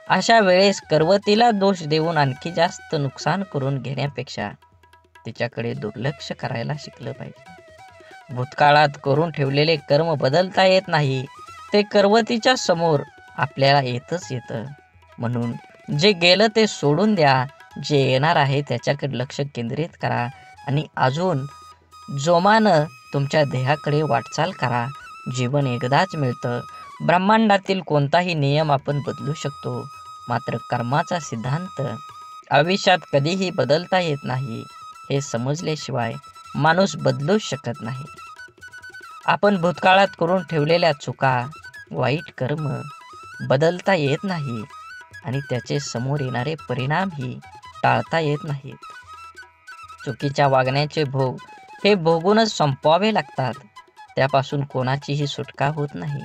अशा वेळेस करवतीला दोष देऊन आणखी जास्त नुकसान करून घेण्यापेक्षा तिच्याकडे दुर्लक्ष करायला शिकलं पाहिजे. भूतकाळात करून ठेवलेले कर्म बदलता येत नाही, ते करवतीच्या समोर आपल्याला येतच येतं. म्हणून जे गेलं ते सोडून द्या, जे येणार आहे त्याच्याकडे लक्ष केंद्रित करा आणि अजून जोमानं तुमच्या ध्येयाकडे वाटचाल करा. जीवन एकदाच मिळतं. ब्रह्मांडातील कोणताही नियम आपण बदलू शकतो, मात्र कर्माचा सिद्धांत आयुष्यात कधीही बदलता येत नाही. हे समजल्याशिवाय माणूस बदलूच शकत नाही. आपण भूतकाळात करून ठेवलेल्या चुका, वाईट कर्म बदलता येत नाही आणि त्याचे समोर येणारे परिणामही टाळता येत नाहीत. चुकीच्या वागण्याचे भोग हे भोगूनच संपवावे लागतात. त्यापासून कोणाचीही सुटका होत नाही.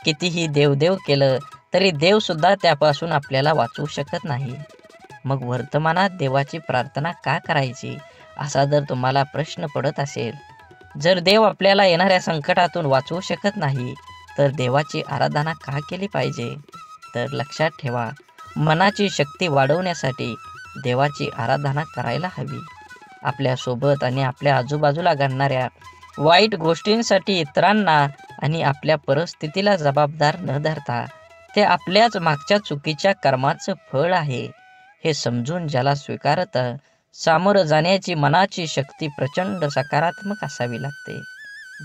कितीही देवदेव केलं तरी देवसुद्धा त्यापासून आपल्याला वाचवू शकत नाही. मग वर्तमानात देवाची प्रार्थना का करायची, असा जर तुम्हाला प्रश्न पडत असेल, जर देव आपल्याला येणाऱ्या संकटातून वाचवू शकत नाही तर देवाची आराधना का केली पाहिजे? तर लक्षात ठेवा, मनाची शक्ती वाढवण्यासाठी देवाची आराधना करायला हवी. आपल्यासोबत आणि आपल्या आजूबाजूला घडणाऱ्या वाईट गोष्टींसाठी इतरांना आणि आपल्या परिस्थितीला जबाबदार न धरता ते आपल्याच मागच्या चुकीच्या कर्माचं फळ आहे हे समजून ज्याला स्वीकारतं, सामोरं जाण्याची मनाची शक्ती प्रचंड सकारात्मक असावी लागते,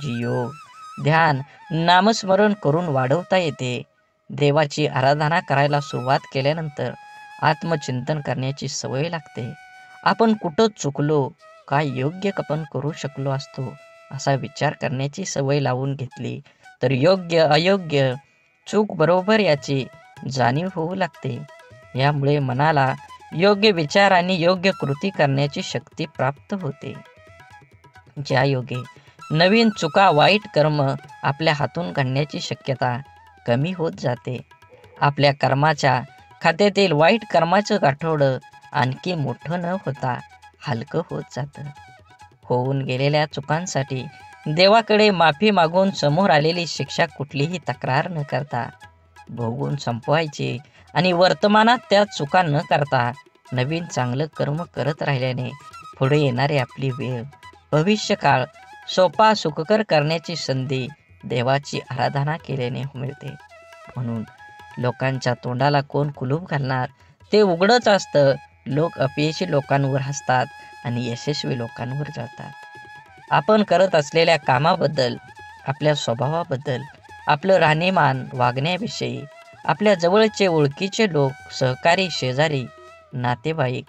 जी योग, ध्यान, नामस्मरण करून वाढवता येते. देवाची आराधना करायला सुरुवात केल्यानंतर आत्मचिंतन करण्याची सवय लागते. आपण कुठं चुकलो, काय योग्य आपण करू शकलो असतो, असा विचार करण्याची सवय लावून घेतली तर योग्य अयोग्य, चूक बरोबर याची जाणीव होऊ लागते. यामुळे मनाला योग्य विचार आणि योग्य कृती करण्याची शक्ती प्राप्त होते. ज्या योगे नवीन चुका, वाईट कर्म आपल्या हातून घडण्याची शक्यता कमी होत जाते. आपल्या कर्माच्या खात्यातील वाईट कर्माचं गाठोडं आणखी मोठं न होता हलकं होत जातं. होऊन गेलेल्या चुकांसाठी देवाकडे माफी मागून समोर आलेली शिक्षा कुठलीही तक्रार न करता भोगून संपवायची आणि वर्तमानात त्या चुका न करता नवीन चांगलं कर्म करत राहिल्याने पुढे येणारी आपली वेळ, भविष्यकाळ सोपा सुखकर करण्याची संधी देवाची आराधना केल्याने मिळते. म्हणून लोकांच्या तोंडाला कोण कुलूप घालणार, ते उघडच असतं. लोक अपयशी लोकांवर हसतात आणि यशस्वी लोकांवर जळतात. आपण करत असलेल्या कामाबद्दल, आपल्या स्वभावाबद्दल, आपलं राहणीमान, वागण्याविषयी आपल्या जवळचे ओळखीचे लोक, सहकारी, शेजारी, नातेवाईक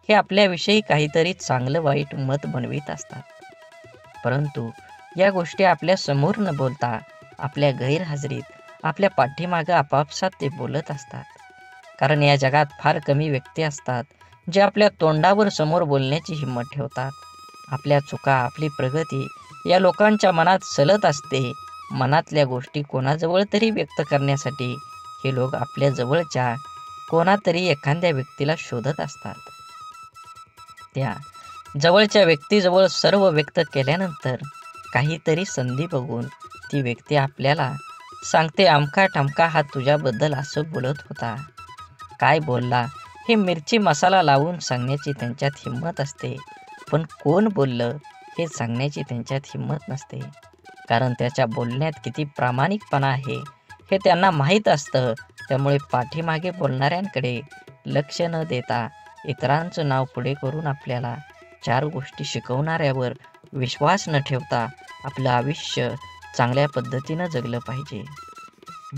हे आपल्याविषयी काहीतरी चांगलं वाईट मत बनवित असतात. परंतु या गोष्टी आपल्या समोर न बोलता आपल्या गैरहजेरीत, आपल्या पाठीमागं आपापसात ते बोलत असतात. कारण या जगात फार कमी व्यक्ती असतात जे आपल्या तोंडावर समोर बोलण्याची हिंमत ठेवतात. आपल्या चुका, आपली प्रगती या लोकांच्या मनात सलत असते. मनातल्या गोष्टी कोणाजवळ तरी व्यक्त करण्यासाठी हे लोक आपल्या जवळच्या कोणातरी एखाद्या व्यक्तीला शोधत असतात. त्या जवळच्या व्यक्तीजवळ सर्व व्यक्त केल्यानंतर काहीतरी संधी बघून ती व्यक्ती आपल्याला सांगते, अमका ठमका हा तुझ्याबद्दल असं बोलत होता. काय बोलला हे मिरची मसाला लावून सांगण्याची त्यांच्यात हिंमत असते. पण कोण बोललं हे सांगण्याची त्यांच्यात हिंमत नसते, कारण त्याच्या बोलण्यात किती प्रामाणिकपणा आहे हे त्यांना माहीत असतं. त्यामुळे पाठीमागे बोलणाऱ्यांकडे लक्ष न देता इतरांचं नाव पुढे करून आपल्याला 4 गोष्टी शिकवणाऱ्यावर विश्वास न ठेवता आपलं आयुष्य चांगल्या पद्धतीनं जगलं पाहिजे.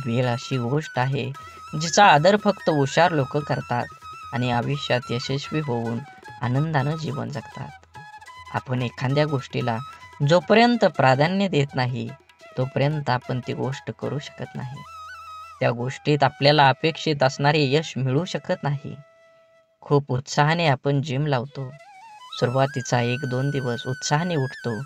वेळ अशी गोष्ट आहे जिचा आदर फक्त हुशार लोक करतात आणि आयुष्यात यशस्वी होऊन आनंदानं जीवन जगतात. आपण एखाद्या गोष्टीला जोपर्यंत प्राधान्य देत नाही तोपर्यंत आपण ती गोष्ट करू शकत नाही. त्या गोष्टीत आपल्याला अपेक्षित असणारे यश मिळू शकत नाही. खूप उत्साहाने आपण जिम लावतो. सुरुवातीचा 1-2 दिवस उत्साहाने उठतो.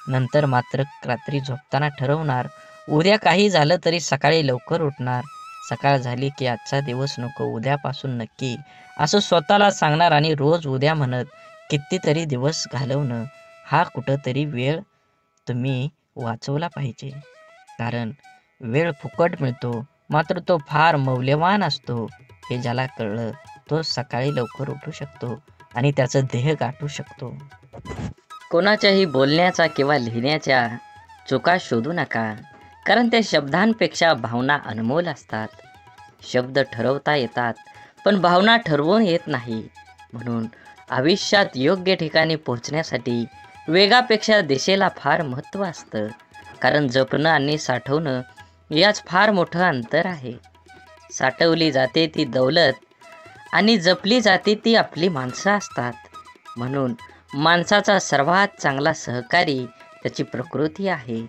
नंतर मात्र रात्री झोपताना ठरवणार, उद्या काही झालं तरी सकाळी लवकर उठणार. सकाळ झाली की आजचा दिवस नको, उद्यापासून नक्की, असं स्वतःला सांगणार आणि रोज उद्या म्हणत कितीतरी दिवस घालवणं. हा कुठंतरी वेळ तुम्ही वाचवला पाहिजे. कारण वेळ फुकट मिळतो, मात्र तो फार मौल्यवान असतो. हे ज्याला कळलं तो सकाळी लवकर उठू शकतो आणि त्याचं ध्येय गाठू शकतो. कोणाच्याही बोलण्याचा किंवा लिहिण्याच्या चुका शोधू नका, कारण त्या शब्दांपेक्षा भावना अनमोल असतात. शब्द ठरवता येतात पण भावना ठरवून येत नाही. म्हणून आयुष्यात योग्य ठिकाणी पोहोचण्यासाठी वेगापेक्षा दिशेला फार महत्त्व असतं. कारण जपणं आणि साठवणं याच फार मोठं अंतर आहे. साठवली जाते ती दौलत आणि जपली जाते ती आपली माणसं असतात. म्हणून माणसाचा सर्वात चांगला सहकारी त्याची प्रकृती आहे.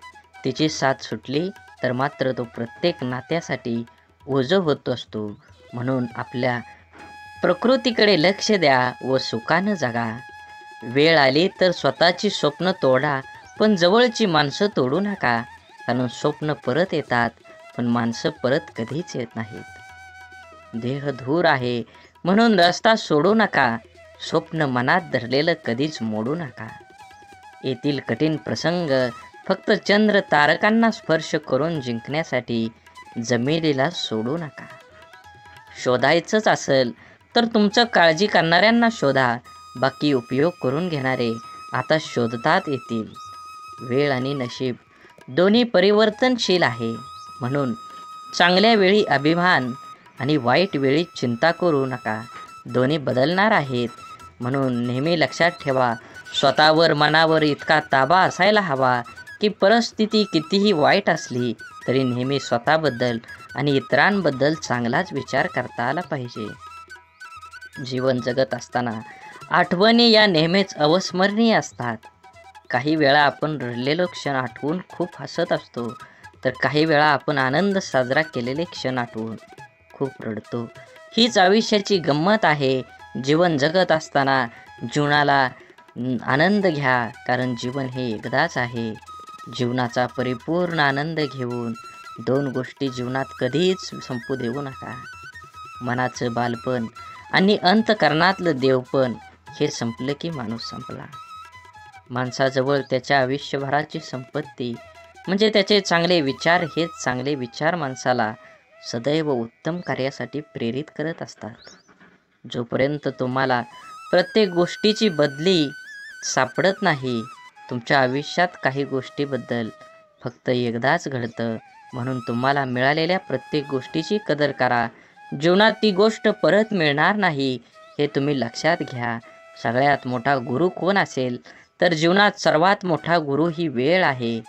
तिची साथ सुटली तर मात्र तो प्रत्येक नात्यासाठी ओझं होत असतो. म्हणून आपल्या प्रकृतीकडे लक्ष द्या व सुखानं जगा. वेळ आली तर स्वतःची स्वप्न तोडा, पण जवळची माणसं तोडू नका. कारण स्वप्न परत येतात पण माणसं परत कधीच येत नाहीत. देह धूर आहे म्हणून रस्ता सोडू नका. स्वप्न मनात धरलेलं कधीच मोडू नका. येथील कठीण प्रसंग फक्त चंद्र तारकांना स्पर्श करून जिंकण्यासाठी जमिनीला सोडू नका. शोधायचंच असेल तर तुमचं काळजी करणाऱ्यांना शोधा. बाकी उपयोग करून घेणारे आता शोधतात येतील. वेळ आणि नशीब दोन्ही परिवर्तनशील आहे. म्हणून चांगल्या वेळी अभिमान आणि वाईट वेळी चिंता करू नका. दोन्ही बदलणार आहेत. म्हणून नेहमी लक्षात ठेवा, स्वतःवर मनावर इतका ताबा असायला हवा की परिस्थिती कितीही वाईट असली तरी नेहमी स्वतःबद्दल आणि इतरांबद्दल चांगलाच विचार करता आला पाहिजे. जीवन जगत असताना आठवणी या नेहमीच अविस्मरणीय असतात. काही वेळा आपण रडलेलो क्षण आठवून खूप हसत असतो, तर काही वेळा आपण आनंद साजरा केलेले क्षण आठवून खूप रडतो. हीच आयुष्याची गंमत आहे. जीवन जगत असताना जीवनाला आनंद घ्या, कारण जीवन हे एकदाच आहे. जीवनाचा परिपूर्ण आनंद घेऊन 2 गोष्टी जीवनात कधीच संपू देऊ नका. मनाचं बालपण आणि अंतःकरणातलं देवपण हे संपलं की माणूस संपला. माणसाजवळ त्याच्या आयुष्यभराची संपत्ती म्हणजे त्याचे चांगले विचार. हेच चांगले विचार माणसाला सदैव उत्तम कार्यासाठी प्रेरित करत असतात. जोपर्यंत तुम्हाला प्रत्येक गोष्टीची बदली सापडत नाही, तुमच्या आयुष्यात काही गोष्टीबद्दल फक्त एकदाच घडतं. म्हणून तुम्हाला मिळालेल्या प्रत्येक गोष्टीची कदर करा. जीवनात ती गोष्ट परत मिळणार नाही हे तुम्ही लक्षात घ्या. सगळ्यात मोठा गुरु कोण असेल तर जीवनात सर्वात मोठा गुरु ही वेळ आहे.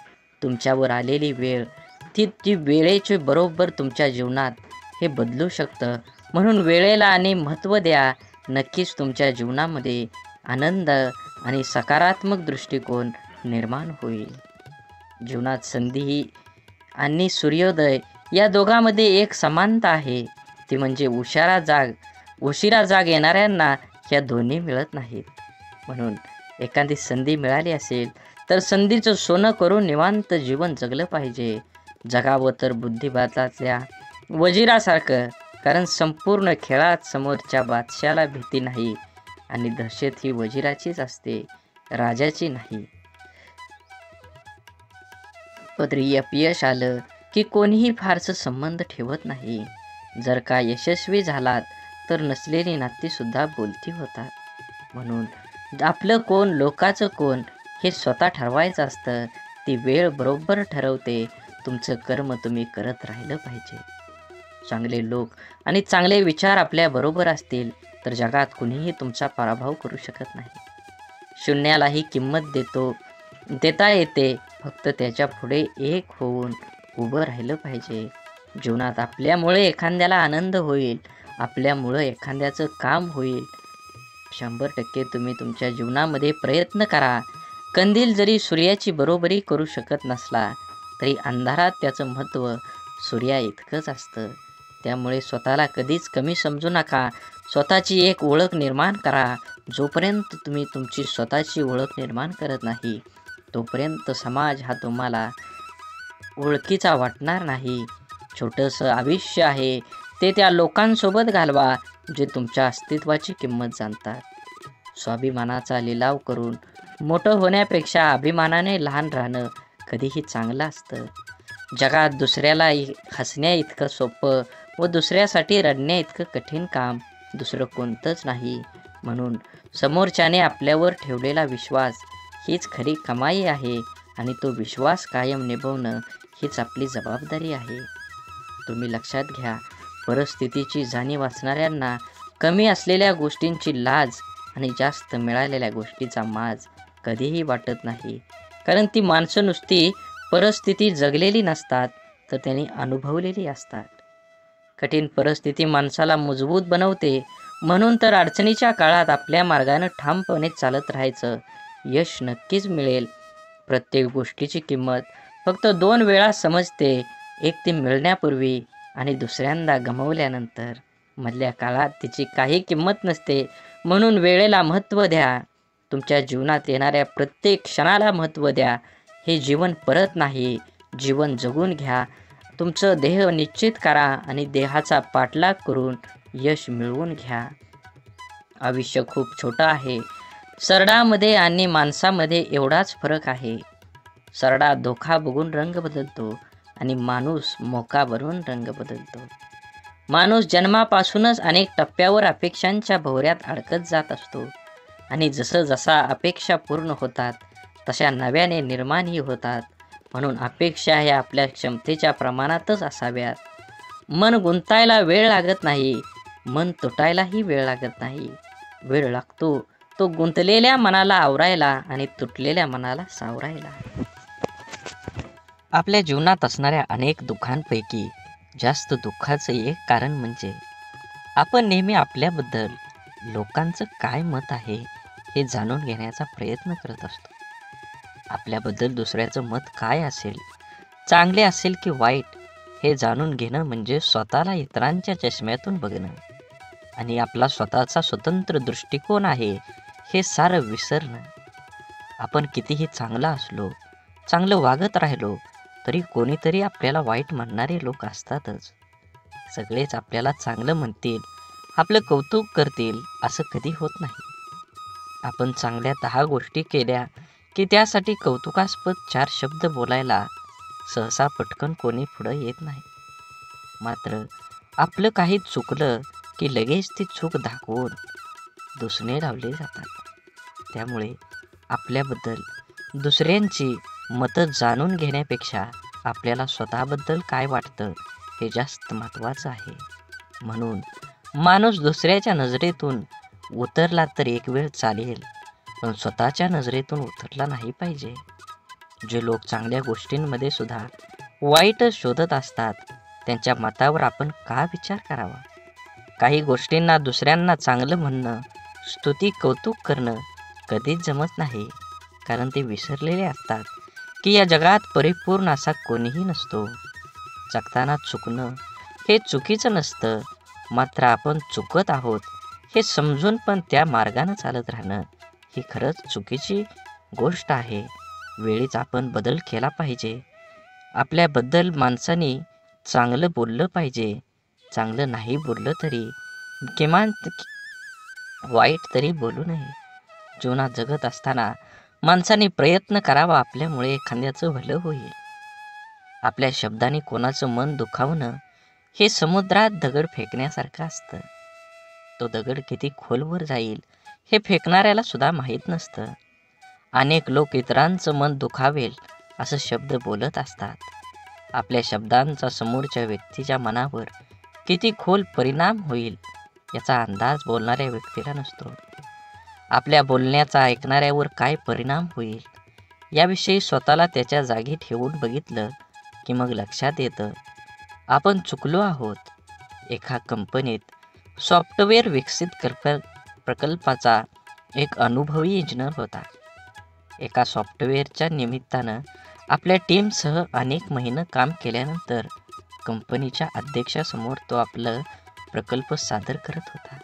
तुमच्यावर आलेली वेळ ती वेळेचे बरोबर तुमच्या जीवनात हे बदलू शकतं. म्हणून वेळेला आणि महत्त्व द्या. नक्कीच तुमच्या जीवनामध्ये आनंद आणि सकारात्मक दृष्टिकोन निर्माण होईल. जीवनात संधी आणि सूर्योदय या दोघांमध्ये एक समानता आहे. ती म्हणजे उशिरा जाग येणाऱ्यांना या दोन्ही मिळत नाहीत. म्हणून एखादी संधी मिळाली असेल तर संधीचं सोनं करून निवांत जीवन जगलं पाहिजे. जगावं तर बुद्धिबळातल्या वजिरासारखं, कारण संपूर्ण खेळात समोरच्या बादशाला भीती नाही आणि दहशत ही वजिराचीच असते, राजाची नाही. पदरी अपयश आलं की कोणीही फारसं संबंध ठेवत नाही. जर का यशस्वी झालात तर नसलेली नातीसुद्धा बोलती होतात. म्हणून आपलं कोण लोकाचं कोण हे स्वतः ठरवायचं असतं. ती वेळ बरोबर ठरवते. तुमचं कर्म तुम्ही करत राहिलं पाहिजे. चांगले लोक आणि चांगले विचार आपल्याबरोबर असतील तर जगात कुणीही तुमचा पराभव करू शकत नाही. शून्यालाही किंमत देता येते. फक्त त्याच्या पुढे एक होऊन उभं राहिलं पाहिजे. जीवनात आपल्यामुळे एखाद्याला आनंद होईल, आपल्यामुळं एखाद्याचं काम होईल. 100% तुम्ही तुमच्या जीवनामध्ये प्रयत्न करा. कंदील जरी सूर्याची बरोबरी करू शकत नसला तरी अंधारात त्याचं महत्त्व सूर्या इतकंच असतं. त्यामुळे स्वतःला कधीच कमी समजू नका. स्वतःची एक ओळख निर्माण करा. जोपर्यंत तुम्ही तुमची स्वतःची ओळख निर्माण करत नाही तोपर्यंत समाज हा तुम्हाला ओळखीचा वाटणार नाही. छोटंसं आयुष्य आहे ते त्या लोकांसोबत घालवा जे तुमच्या अस्तित्वाची किंमत जाणतात. स्वाभिमानाचा लिलाव करून मोठं होण्यापेक्षा अभिमानाने लहान राहणं कधीही चांगलं असतं. जगात दुसऱ्याला हसण्या इतकं सोपं व दुसऱ्यासाठी रडण्या इतकं कठीण काम दुसरं कोणतंच नाही. म्हणून समोरच्याने आपल्यावर ठेवलेला विश्वास हीच खरी कमाई आहे आणि तो विश्वास कायम निभवणं हीच आपली जबाबदारी आहे. तुम्ही लक्षात घ्या, परिस्थितीची जाणीव असणाऱ्यांना कमी असलेल्या गोष्टींची लाज आणि जास्त मिळालेल्या गोष्टीचा माज कधीही वाटत नाही. कारण ती माणसं नुसती परिस्थिती जगलेली नसतात तर त्यांनी अनुभवलेली असतात. कठीण परिस्थिती माणसाला मजबूत बनवते. म्हणून तर अडचणीच्या काळात आपल्या मार्गानं ठामपणे चालत राहायचं. यश नक्कीच मिळेल. प्रत्येक गोष्टीची किंमत फक्त 2 वेळा समजते. एक ती मिळण्यापूर्वी आणि दुसऱ्यांदा गमावल्यानंतर. मधल्या काळात तिची काही किंमत नसते. म्हणून वेळेला महत्त्व द्या. तुमच्या जीवनात येणाऱ्या प्रत्येक क्षणाला महत्त्व द्या. हे जीवन परत नाही. जीवन जगून घ्या. तुमचं ध्येय निश्चित करा आणि देहाचा पाठलाग करून यश मिळवून घ्या. आयुष्य खूप छोटं आहे. सरडामध्ये आणि माणसामध्ये एवढाच फरक आहे. सरडा धोका बघून रंग बदलतो आणि माणूस मोका भरून रंग बदलतो. माणूस जन्मापासूनच अनेक टप्प्यावर अपेक्षांच्या भोवऱ्यात अडकत जात असतो आणि जसा अपेक्षा पूर्ण होतात तशा नव्याने निर्माणही होतात. म्हणून अपेक्षा ह्या आपल्या क्षमतेच्या प्रमाणातच असाव्यात. मन गुंतायला वेळ लागत नाही. मन तुटायलाही वेळ लागत नाही. वेळ लागतो तो गुंतलेल्या मनाला आवरायला आणि तुटलेल्या मनाला सावरायला. आपल्या जीवनात असणाऱ्या अनेक दुःखांपैकी जास्त दुःखाचं एक कारण म्हणजे आपण नेहमी आपल्याबद्दल लोकांचं काय मत आहे हे जाणून घेण्याचा प्रयत्न करत असतो. आपल्याबद्दल दुसऱ्याचं मत काय असेल, चांगले असेल की वाईट, हे जाणून घेणं म्हणजे स्वतःला इतरांच्या चष्म्यातून बघणं आणि आपला स्वतःचा स्वतंत्र दृष्टिकोन आहे हे सारं विसरणं. आपण कितीही चांगला असलो, चांगलं वागत राहिलो तरी कोणीतरी आपल्याला वाईट म्हणणारे लोक असतातच. सगळेच आपल्याला चांगलं म्हणतील, आपलं कौतुक करतील असं कधी होत नाही. आपण चांगल्या 10 गोष्टी केल्या की त्यासाठी कौतुकास्पद 4 शब्द बोलायला सहसा पटकन कोणी पुढं येत नाही. मात्र आपलं काही चुकलं की लगेच ती चूक दाखवून दुसणे लावले जातात. त्यामुळे आपल्याबद्दल दुसऱ्यांची मतं जाणून घेण्यापेक्षा आपल्याला स्वतःबद्दल काय वाटतं हे जास्त महत्त्वाचं आहे. म्हणून माणूस दुसऱ्याच्या नजरेतून उतरला तर एक वेळ चालेल, पण स्वतःच्या नजरेतून उतरला नाही पाहिजे. जे लोक चांगल्या गोष्टींमध्ये सुद्धा वाईटच शोधत असतात त्यांच्या मतावर आपण का विचार करावा. काही गोष्टींना दुसऱ्यांना चांगलं म्हणणं, स्तुती कौतुक करणं कधीच जमत नाही. कारण ते विसरलेले असतात की या जगात परिपूर्ण असा कोणीही नसतो. जगताना चुकणं हे चुकीचं नसतं. मात्र आपण चुकत आहोत हे समजून पण त्या मार्गानं चालत राहणं ही खरंच चुकीची गोष्ट आहे. वेळीच आपण बदल केला पाहिजे. आपल्याबद्दल माणसाने चांगलं बोललं पाहिजे. चांगलं नाही बोललं तरी किमान वाईट तरी बोलू नये. जीवनात जगत असताना माणसाने प्रयत्न करावा आपल्यामुळे एखाद्याचं भलं होईल. आपल्या शब्दाने कोणाचं मन दुखावणं हे समुद्रात दगड फेकण्यासारखं असतं. तो दगड किती खोलवर जाईल हे फेकणाऱ्याला सुद्धा माहीत नसतं. अनेक लोक इतरांचं मन दुखावेल असं शब्द बोलत असतात. आपल्या शब्दांचा समोरच्या व्यक्तीच्या मनावर किती खोल परिणाम होईल याचा अंदाज बोलणाऱ्या व्यक्तीला नसतो. आपल्या बोलण्याचा ऐकणाऱ्यावर काय परिणाम होईल याविषयी स्वतःला त्याच्या जागी ठेवून बघितलं की मग लक्षात येतं आपण चुकलो आहोत. एका कंपनीत सॉफ्टवेअर विकसित प्रकल्पाचा एक अनुभवी इंजिनियर होता. एका सॉफ्टवेअरच्या निमित्तानं आपल्या टीमसह अनेक महिने काम केल्यानंतर कंपनीच्या अध्यक्षासमोर तो आपलं प्रकल्प सादर करत होता.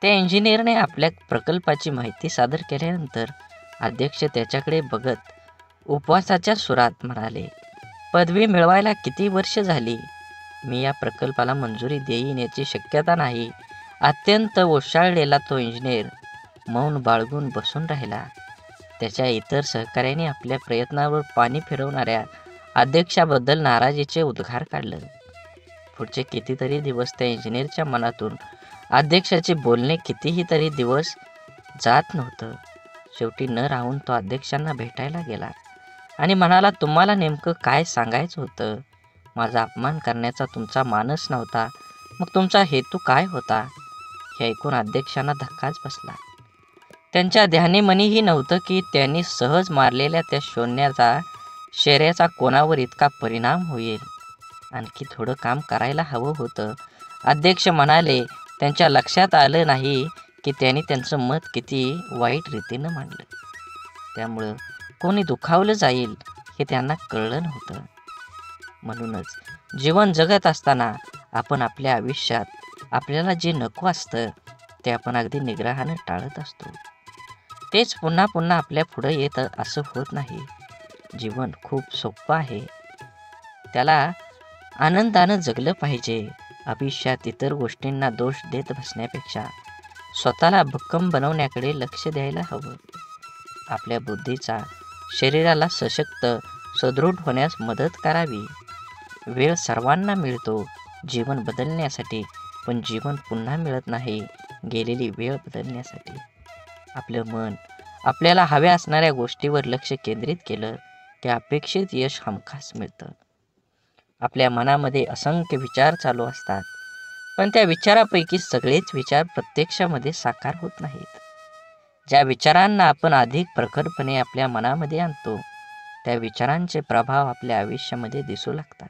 त्या इंजिनियरने आपल्या प्रकल्पाची माहिती सादर केल्यानंतर अध्यक्ष त्याच्याकडे बघत उपवासाच्या सुरात म्हणाले, पदवी मिळवायला किती वर्ष झाली? मी या प्रकल्पाला मंजुरी देईन याची शक्यता नाही. अत्यंत ओशाळलेला तो इंजिनियर मौन बाळगून बसून राहिला. त्याच्या इतर सहकाऱ्यांनी आपल्या प्रयत्नावर पाणी फिरवणाऱ्या अध्यक्षाबद्दल नाराजीचे उद्गार काढले. पुढचे कितीतरी दिवस त्या इंजिनियरच्या मनातून अध्यक्षाचे बोलणे कितीही तरी दिवस जात नव्हतं. शेवटी न राहून तो अध्यक्षांना भेटायला गेला आणि म्हणाला, तुम्हाला नेमकं काय सांगायचं होतं? माझा अपमान करण्याचा तुमचा मानस नव्हता, मग तुमचा हेतू काय होता? हे ऐकून अध्यक्षांना धक्काच बसला. त्यांच्या ध्यानीमनीही नव्हतं की त्यांनी सहज मारलेल्या त्या शैर्याचा कोणावर इतका परिणाम होईल. आणखी थोडं काम करायला हवं होतं. अध्यक्ष म्हणाले, त्यांच्या लक्षात आलं नाही की त्यांनी त्यांचं मत किती वाईट रीतीनं मांडलं. त्यामुळं कोणी दुखावलं जाईल हे त्यांना कळलं नव्हतं. म्हणूनच जीवन जगत असताना आपण आपल्या आयुष्यात आपल्याला जे नको असतं ते आपण अगदी निग्रहानं टाळत असतो. तेच पुन्हा पुन्हा आपल्या पुढं येत असं होत नाही. जीवन खूप सोपं आहे, त्याला आनंदानं जगलं पाहिजे. आयुष्यात इतर गोष्टींना दोष देत बसण्यापेक्षा स्वतःला भक्कम बनवण्याकडे लक्ष द्यायला हवं. आपल्या बुद्धीचा शरीराला सशक्त सदृढ होण्यास मदत करावी. वेळ सर्वांना मिळतो जीवन बदलण्यासाठी, पण जीवन पुन्हा मिळत नाही गेलेली वेळ बदलण्यासाठी. आपलं मन आपल्याला हव्या असणाऱ्या गोष्टीवर लक्ष केंद्रित केलं की अपेक्षित यश हमखास मिळतं. आपल्या मनामध्ये असंख्य विचार चालू असतात, पण त्या विचारापैकी सगळेच विचार प्रत्यक्षामध्ये साकार होत नाहीत. ज्या विचारांना आपण अधिक प्रखरपणे आपल्या मनामध्ये आणतो त्या विचारांचे प्रभाव आपल्या आयुष्यामध्ये दिसू लागतात.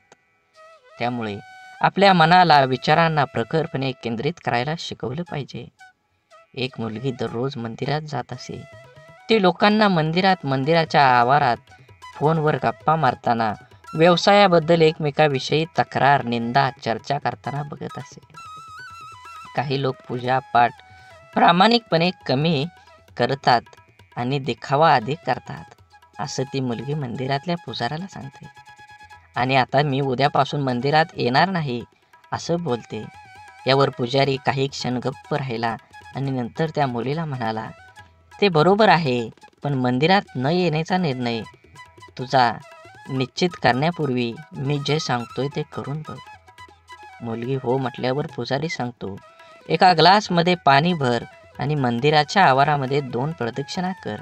त्यामुळे आपल्या मनाला विचारांना प्रखरपणे केंद्रित करायला शिकवलं पाहिजे. एक मुलगी दररोज मंदिरात जात असे. ती लोकांना मंदिराच्या आवारात फोनवर गप्पा मारताना, व्यवसायाबद्दल एकमेकाविषयी तक्रार, निंदा, चर्चा करताना बघत असे. काही लोक पूजा पाठ प्रामाणिकपणे कमी करतात आणि दिखावा अधिक करतात, असं ती मुलगी मंदिरातल्या पुजाऱ्याला सांगते. आणि आता मी उद्यापासून मंदिरात येणार नाही असं बोलते. यावर पुजारी काही क्षण गप्प राहिला आणि नंतर त्या मुलीला म्हणाला, ते बरोबर आहे, पण मंदिरात न येण्याचा निर्णय तुझा निश्चित करण्यापूर्वी मी जे सांगतोय ते करून बघ. मुलगी हो म्हटल्यावर पुजारी सांगतो, एका ग्लासमध्ये पाणी भर आणि मंदिराच्या आवारामध्ये 2 प्रदक्षिणा कर.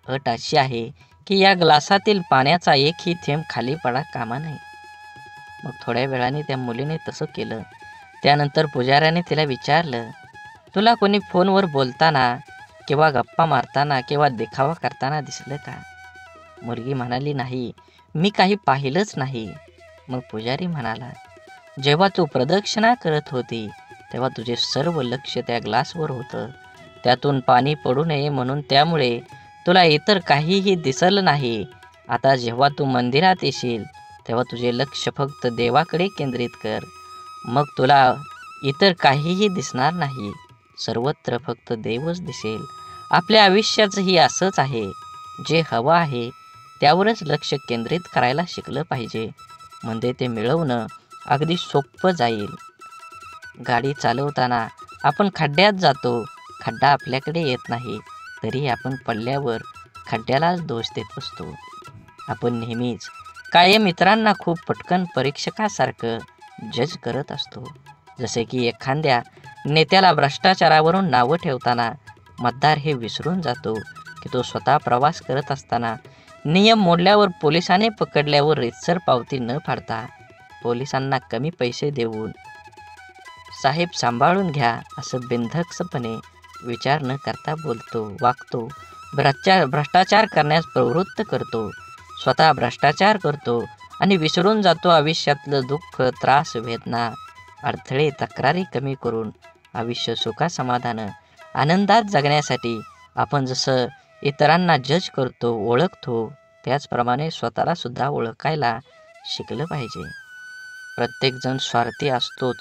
अट अशी आहे की या ग्लासातील पाण्याचा एकही थेंब खाली पडा कामा नये. मग थोड्या वेळाने त्या मुलीने तसं केलं. त्यानंतर पुजाऱ्याने तिला विचारलं, तुला कोणी फोनवर बोलताना किंवा गप्पा मारताना किंवा देखावा करताना दिसलं का? मुलगी म्हणाली, नाही, मी काही पाहिलंच नाही. मग पुजारी म्हणाला, जेव्हा तू प्रदक्षिणा करत होती तेव्हा तुझे सर्व लक्ष त्या ग्लासवर होतं. त्यातून पाणी पडू नये म्हणून, त्यामुळे तुला इतर काहीही दिसलं नाही. आता जेव्हा तू मंदिरात येशील तेव्हा तुझे लक्ष फक्त देवाकडे केंद्रित कर. मग तुला इतर काहीही दिसणार नाही. सर्वत्र फक्त देवच दिसेल. आपल्या आयुष्याचंही असंच आहे. जे हवं आहे त्यावरच लक्ष केंद्रित करायला शिकलं पाहिजे, म्हणजे ते मिळवणं अगदी सोपं जाईल. गाडी चालवताना आपण खड्ड्यात जातो. खड्डा आपल्याकडे येत नाही तरी आपण पडल्यावर खड्ड्यालाच दोष देत असतो. आपण नेहमीच कायम इतरांना खूप पटकन परीक्षकासारखं जज करत असतो. जसे की एखाद्या नेत्याला भ्रष्टाचारावरून नावं ठेवताना मतदार हे विसरून जातो की तो स्वतः प्रवास करत असताना नियम मोडल्यावर पोलिसाने पकडल्यावर रीतसर पावती न फाडता पोलिसांना कमी पैसे देऊन साहेब सांभाळून घ्या असं बिनधास्तपणे विचार न करता बोलतो, वागतो, भ्रष्टाचार करण्यास प्रवृत्त करतो, स्वतः भ्रष्टाचार करतो आणि विसरून जातो आयुष्यातलं दुःख, त्रास, वेदना, अडथळे, तक्रारी कमी करून आयुष्य सुखासमाधान आनंदात जगण्यासाठी आपण जसं इतरांना जज करतो, ओळखतो, त्याचप्रमाणे स्वतःला सुद्धा ओळखायला शिकलं पाहिजे. प्रत्येकजण स्वार्थी असतोच.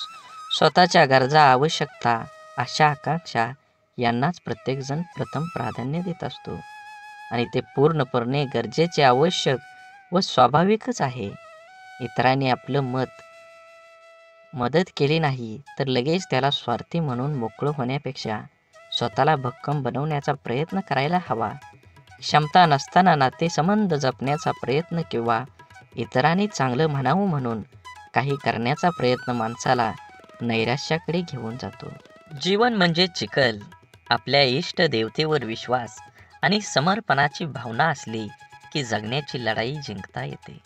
स्वतःच्या गरजा, आवश्यकता, आशा, आकांक्षा यांनाच प्रत्येकजण प्रथम प्राधान्य देत असतो आणि ते पूर्णपणे गरजेचे, आवश्यक व स्वाभाविकच आहे. इतरांनी आपलं मदत केली नाही तर लगेच त्याला स्वार्थी म्हणून मोकळं होण्यापेक्षा स्वतःला भक्कम बनवण्याचा प्रयत्न करायला हवा. क्षमता नसताना नातेसंबंध जपण्याचा प्रयत्न किंवा इतरांनी चांगलं म्हणावं म्हणून काही करण्याचा प्रयत्न माणसाला नैराश्याकडे घेऊन जातो. जीवन म्हणजे चिखल. आपल्या इष्ट देवतेवर विश्वास आणि समर्पणाची भावना असली की जगण्याची लढाई जिंकता येते.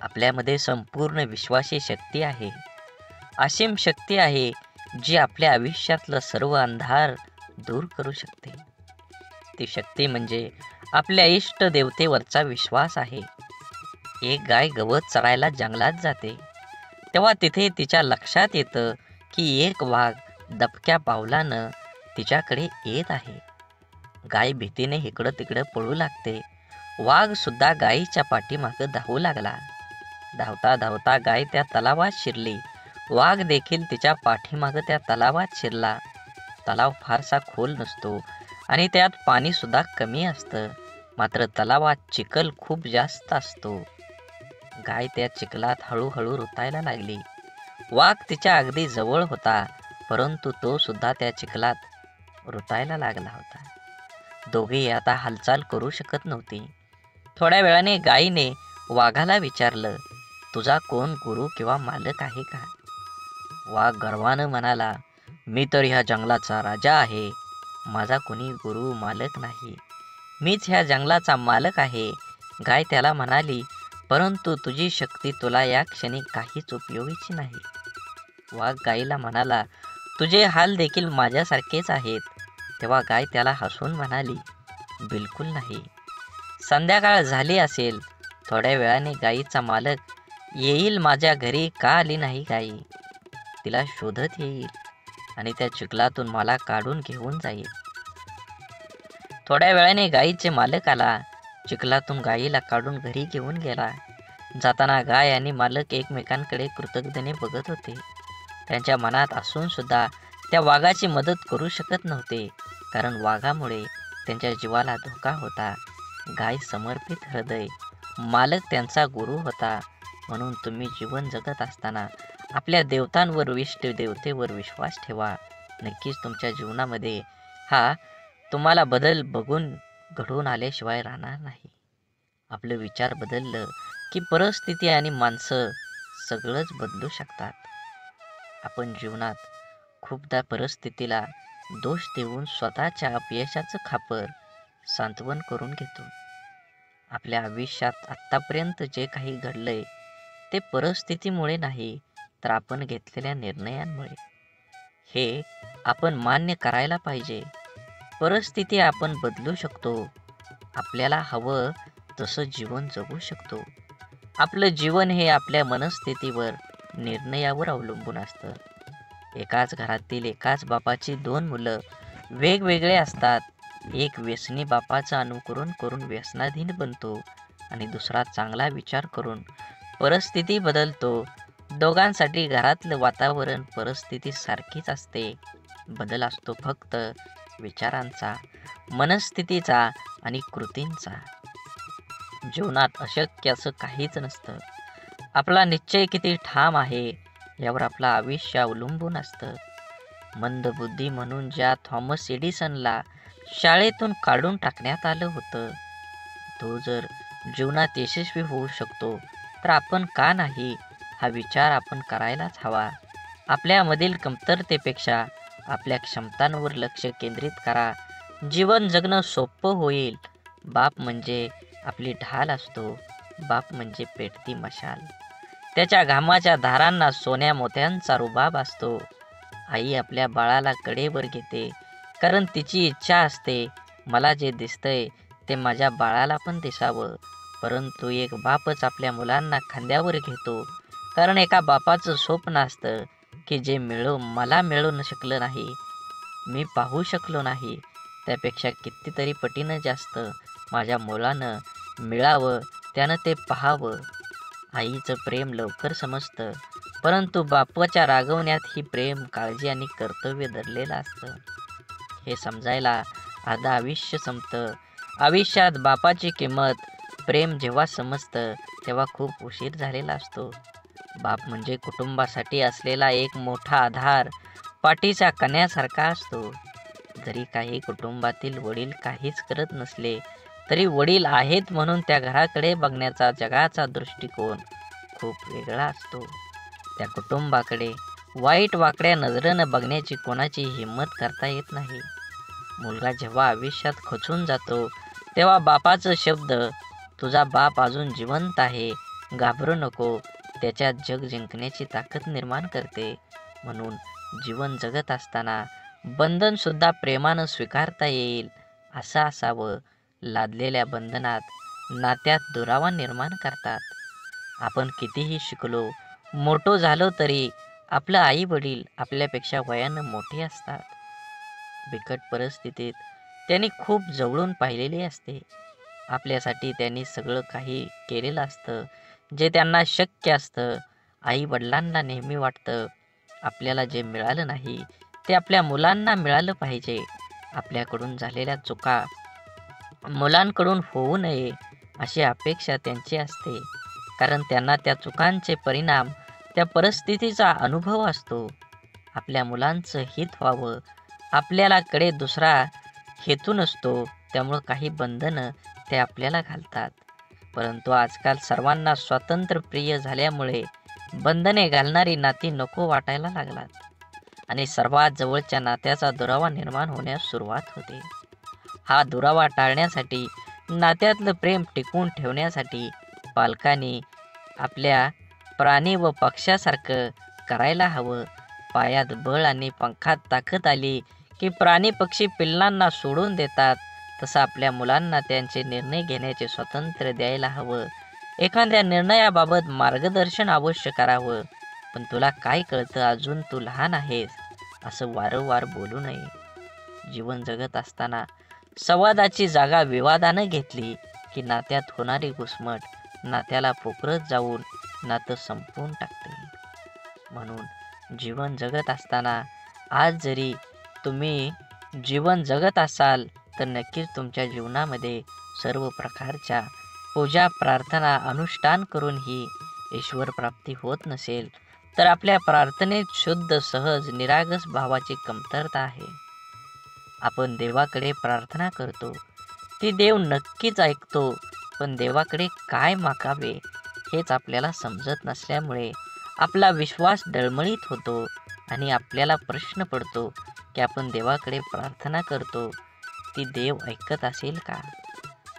आपल्यामध्ये संपूर्ण विश्वाची शक्ती आहे, असीम शक्ती आहे जी आपल्या आयुष्यातलं सर्व अंधार दूर करू शकते. ती शक्ती म्हणजे आपल्या इष्ट देवतेवरचा विश्वास आहे. एक गाय गवत चरायला जंगलात जाते तेव्हा तिथे तिच्या लक्षात येतं की एक वाघ दबक्या पावलानं तिच्याकडे येत आहे. गाय भीतीने इकडं तिकडं पळू लागते. वाघ सुद्धा गायीच्या पाठीमागं धावू लागला. धावता धावता गाय त्या तलावात शिरली. वाघ देखील तिच्या पाठीमागं त्या तलावात शिरला. तलाव फारसा खोल नसतो आणि त्यात पाणी सुद्धा कमी असतं. मात्र तलावात चिखल खूप जास्त असतो. गाय त्या चिखलात हळूहळू रुतायला लागली. वाघ तिच्या अगदी जवळ होता, परंतु तो सुद्धा त्या चिखलात रुतायला लागला होता. दोघेही आता हालचाल करू शकत नव्हती. थोड्या वेळाने गायीने वाघाला विचारलं, तुझा कोण गुरु किंवा मालक आहे का? वाघ गर्वानं म्हणाला, मी तर ह्या जंगलाचा राजा आहे. माझा कोणी गुरु मालक नाही. मीच ह्या जंगलाचा मालक आहे. गाय त्याला म्हणाली, परंतु तुझी शक्ती तुला या क्षणी काहीच उपयोगीची नाही. वाघ गायीला म्हणाला, तुझे हाल देखील माझ्यासारखेच आहेत. तेव्हा गाय त्याला हसून म्हणाली, बिलकुल नाही. संध्याकाळ झाली असेल. थोड्या वेळाने गायीचा मालक येईल. माझ्या घरी का आली नाही गायी? तिला शोधत येईल आणि त्या चिखलातून मला काढून घेऊन जाईल. थोड्या वेळाने गायीचे मालक आला. चिखलातून गायीला काढून घरी घेऊन गेला. जाताना गाय आणि मालक एकमेकांकडे कृतज्ञतेने बघत होते. त्यांच्या मनात असून सुद्धा त्या वाघाची मदत करू शकत नव्हते, कारण वाघामुळे त्यांच्या जीवाला धोका होता. गाय समर्पित हृदय, मालक त्यांचा गुरु होता. म्हणून तुम्ही जीवन जगत असताना आपल्या देवतांवर, इष्ट देवतेवर विश्वास ठेवा. नक्कीच तुमच्या जीवनामध्ये हा तुम्हाला बदल बघून घडून आल्याशिवाय राहणार नाही. आपलं विचार बदललं की परिस्थिती आणि माणसं सगळंच बदलू शकतात. आपण जीवनात खूपदा परिस्थितीला दोष देऊन स्वतःच्या अपयशाचं खापर सांत्वन करून घेतो. आपल्या आयुष्यात आत्तापर्यंत जे काही घडलंय ते परिस्थितीमुळे नाही, तर आपण घेतलेल्या निर्णयांमुळे. हे आपण मान्य करायला पाहिजे. परिस्थिती आपण बदलू शकतो. आपल्याला हवं तसं जीवन जगू शकतो. आपलं जीवन हे आपल्या मनस्थितीवर, निर्णयावर अवलंबून असतं. एकाच घरातील एकाच बापाची दोन मुलं वेगवेगळे असतात. एक व्यसनी बापाचं अनुकरण करून व्यसनाधीन बनतो आणि दुसरा चांगला विचार करून परिस्थिती बदलतो. दोघांसाठी घरातलं वातावरण, परिस्थिती सारखीच असते. बदल असतो फक्त विचारांचा, मनस्थितीचा आणि कृतींचा. जीवनात अशक्य असं काहीच नसतं. आपला निश्चय किती ठाम आहे यावर आपलं आयुष्य अवलंबून असतं. मंदबुद्धी म्हणून ज्या थॉमस एडिसनला शाळेतून काढून टाकण्यात आलं होतं, तो जर जीवनात यशस्वी होऊ शकतो तर आपण का नाही, हा विचार आपण करायलाच हवा. आपल्यामधील कमतरतेपेक्षा आपल्या क्षमतांवर लक्ष केंद्रित करा. जीवन जगणं सोपं होईल. बाप म्हणजे आपली ढाल असतो. बाप म्हणजे पेटती मशाल. त्याच्या घामाच्या धारांना सोन्या मोत्यांचा रुबाब असतो. आई आपल्या बाळाला कडेवर घेते, कारण तिची इच्छा असते, मला जे दिसतंय ते माझ्या बाळाला पण दिसावं. परंतु एक बापच आपल्या मुलांना खांद्यावर घेतो, कारण एका बापाचं स्वप्न असतं की जे मला मिळू शकलं नाही, मी पाहू शकलो नाही, त्यापेक्षा कितीतरी पटीनं जास्त माझ्या मुलानं मिळावं, त्यानं ते पाहावं. आईचं प्रेम लवकर समजतं, परंतु बापाच्या रागवण्यात ही प्रेम, काळजी आणि कर्तव्य दडलेलं असतं. हे समजायला अर्धं आयुष्य संपतं. आयुष्यात बापाची किंमत, प्रेम जेव्हा समजतं तेव्हा खूप उशीर झालेला असतो. बाप म्हणजे कुटुंबासाठी असलेला एक मोठा आधार, पाठीच्या कण्यासारखा असतो. जरी काही कुटुंबातील वडील काहीच करत नसले तरी वडील आहेत म्हणून त्या घराकडे बघण्याचा जगाचा दृष्टिकोन खूप वेगळा असतो. त्या कुटुंबाकडे वाईट वाकड्या नजरेनं बघण्याची कोणाची हिंमत करता येत नाही. मुलगा जेव्हा आयुष्यात खचून जातो तेव्हा बापाचं शब्द, तुझा बाप अजून जिवंत आहे, घाबरू नको, त्याच्यात जग जिंकण्याची ताकद निर्माण करते. म्हणून जीवन जगत असताना बंधन सुद्धा प्रेमानं स्वीकारता येईल असं असावं. लादलेल्या बंधनात नात्यात दुरावा निर्माण करतात. आपण कितीही शिकलो, मोठो झालो तरी आपलं आई वडील आपल्यापेक्षा वयानं मोठे असतात. बिकट परिस्थितीत त्यांनी खूप जवळून पाहिलेले असते. आपल्यासाठी त्यांनी सगळं काही केलेलं असतं जे त्यांना शक्य असतं. आई वडिलांना नेहमी वाटतं आपल्याला जे मिळालं नाही ते आपल्या मुलांना मिळालं पाहिजे. आपल्याकडून झालेल्या चुका मुलांकडून होऊ नये अशी अपेक्षा त्यांची असते, कारण त्यांना त्या चुकांचे परिणाम, त्या परिस्थितीचा अनुभव असतो. आपल्या मुलांचं हित व्हावं, आपल्याला कडे दुसरा हेतू नसतो, त्यामुळं काही बंधनं ते आपल्याला घालतात. परंतु आजकाल सर्वांना स्वातंत्र्य प्रिय झाल्यामुळे बंधने घालणारी नाती नको वाटायला लागतात आणि सर्वात जवळच्या नात्याचा दुरावा निर्माण होण्यास सुरुवात होते. हा दुरावा टाळण्यासाठी, नात्यातलं प्रेम टिकवून ठेवण्यासाठी पालकांनी आपल्या प्राणी व पक्ष्यासारखं करायला हवं. पायात बळ आणि पंखात ताकद आली की प्राणी पक्षी पिल्लांना सोडून देतात, तसं आपल्या मुलांना त्यांचे निर्णय घेण्याचे स्वातंत्र्य द्यायला हवं. एखाद्या निर्णयाबाबत मार्गदर्शन अवश्य करावं, पण तुला काय कळतं, अजून तू लहान आहेस, असं वारंवार बोलू नये. जीवन जगत असताना संवादाची जागा विवादानं घेतली की नात्यात होणारी घुसमट नात्याला पोखरत जाऊन नातं संपवून टाकते. म्हणून जीवन जगत असताना आज जरी तुम्ही जीवन जगत असाल तर नक्कीच तुमच्या जीवनामध्ये सर्व प्रकारच्या पूजा, प्रार्थना, अनुष्ठान करूनही ईश्वर प्राप्ती होत नसेल तर आपल्या प्रार्थनेत शुद्ध, सहज, निरागस भावाची कमतरता आहे. आपण देवाकडे प्रार्थना करतो, ती देव नक्कीच ऐकतो, पण देवाकडे काय मागावे हेच आपल्याला समजत नसल्यामुळे आपला विश्वास डळमळीत होतो आणि आपल्याला प्रश्न पडतो की आपण देवाकडे प्रार्थना करतो, ती देव ऐकत असेल का?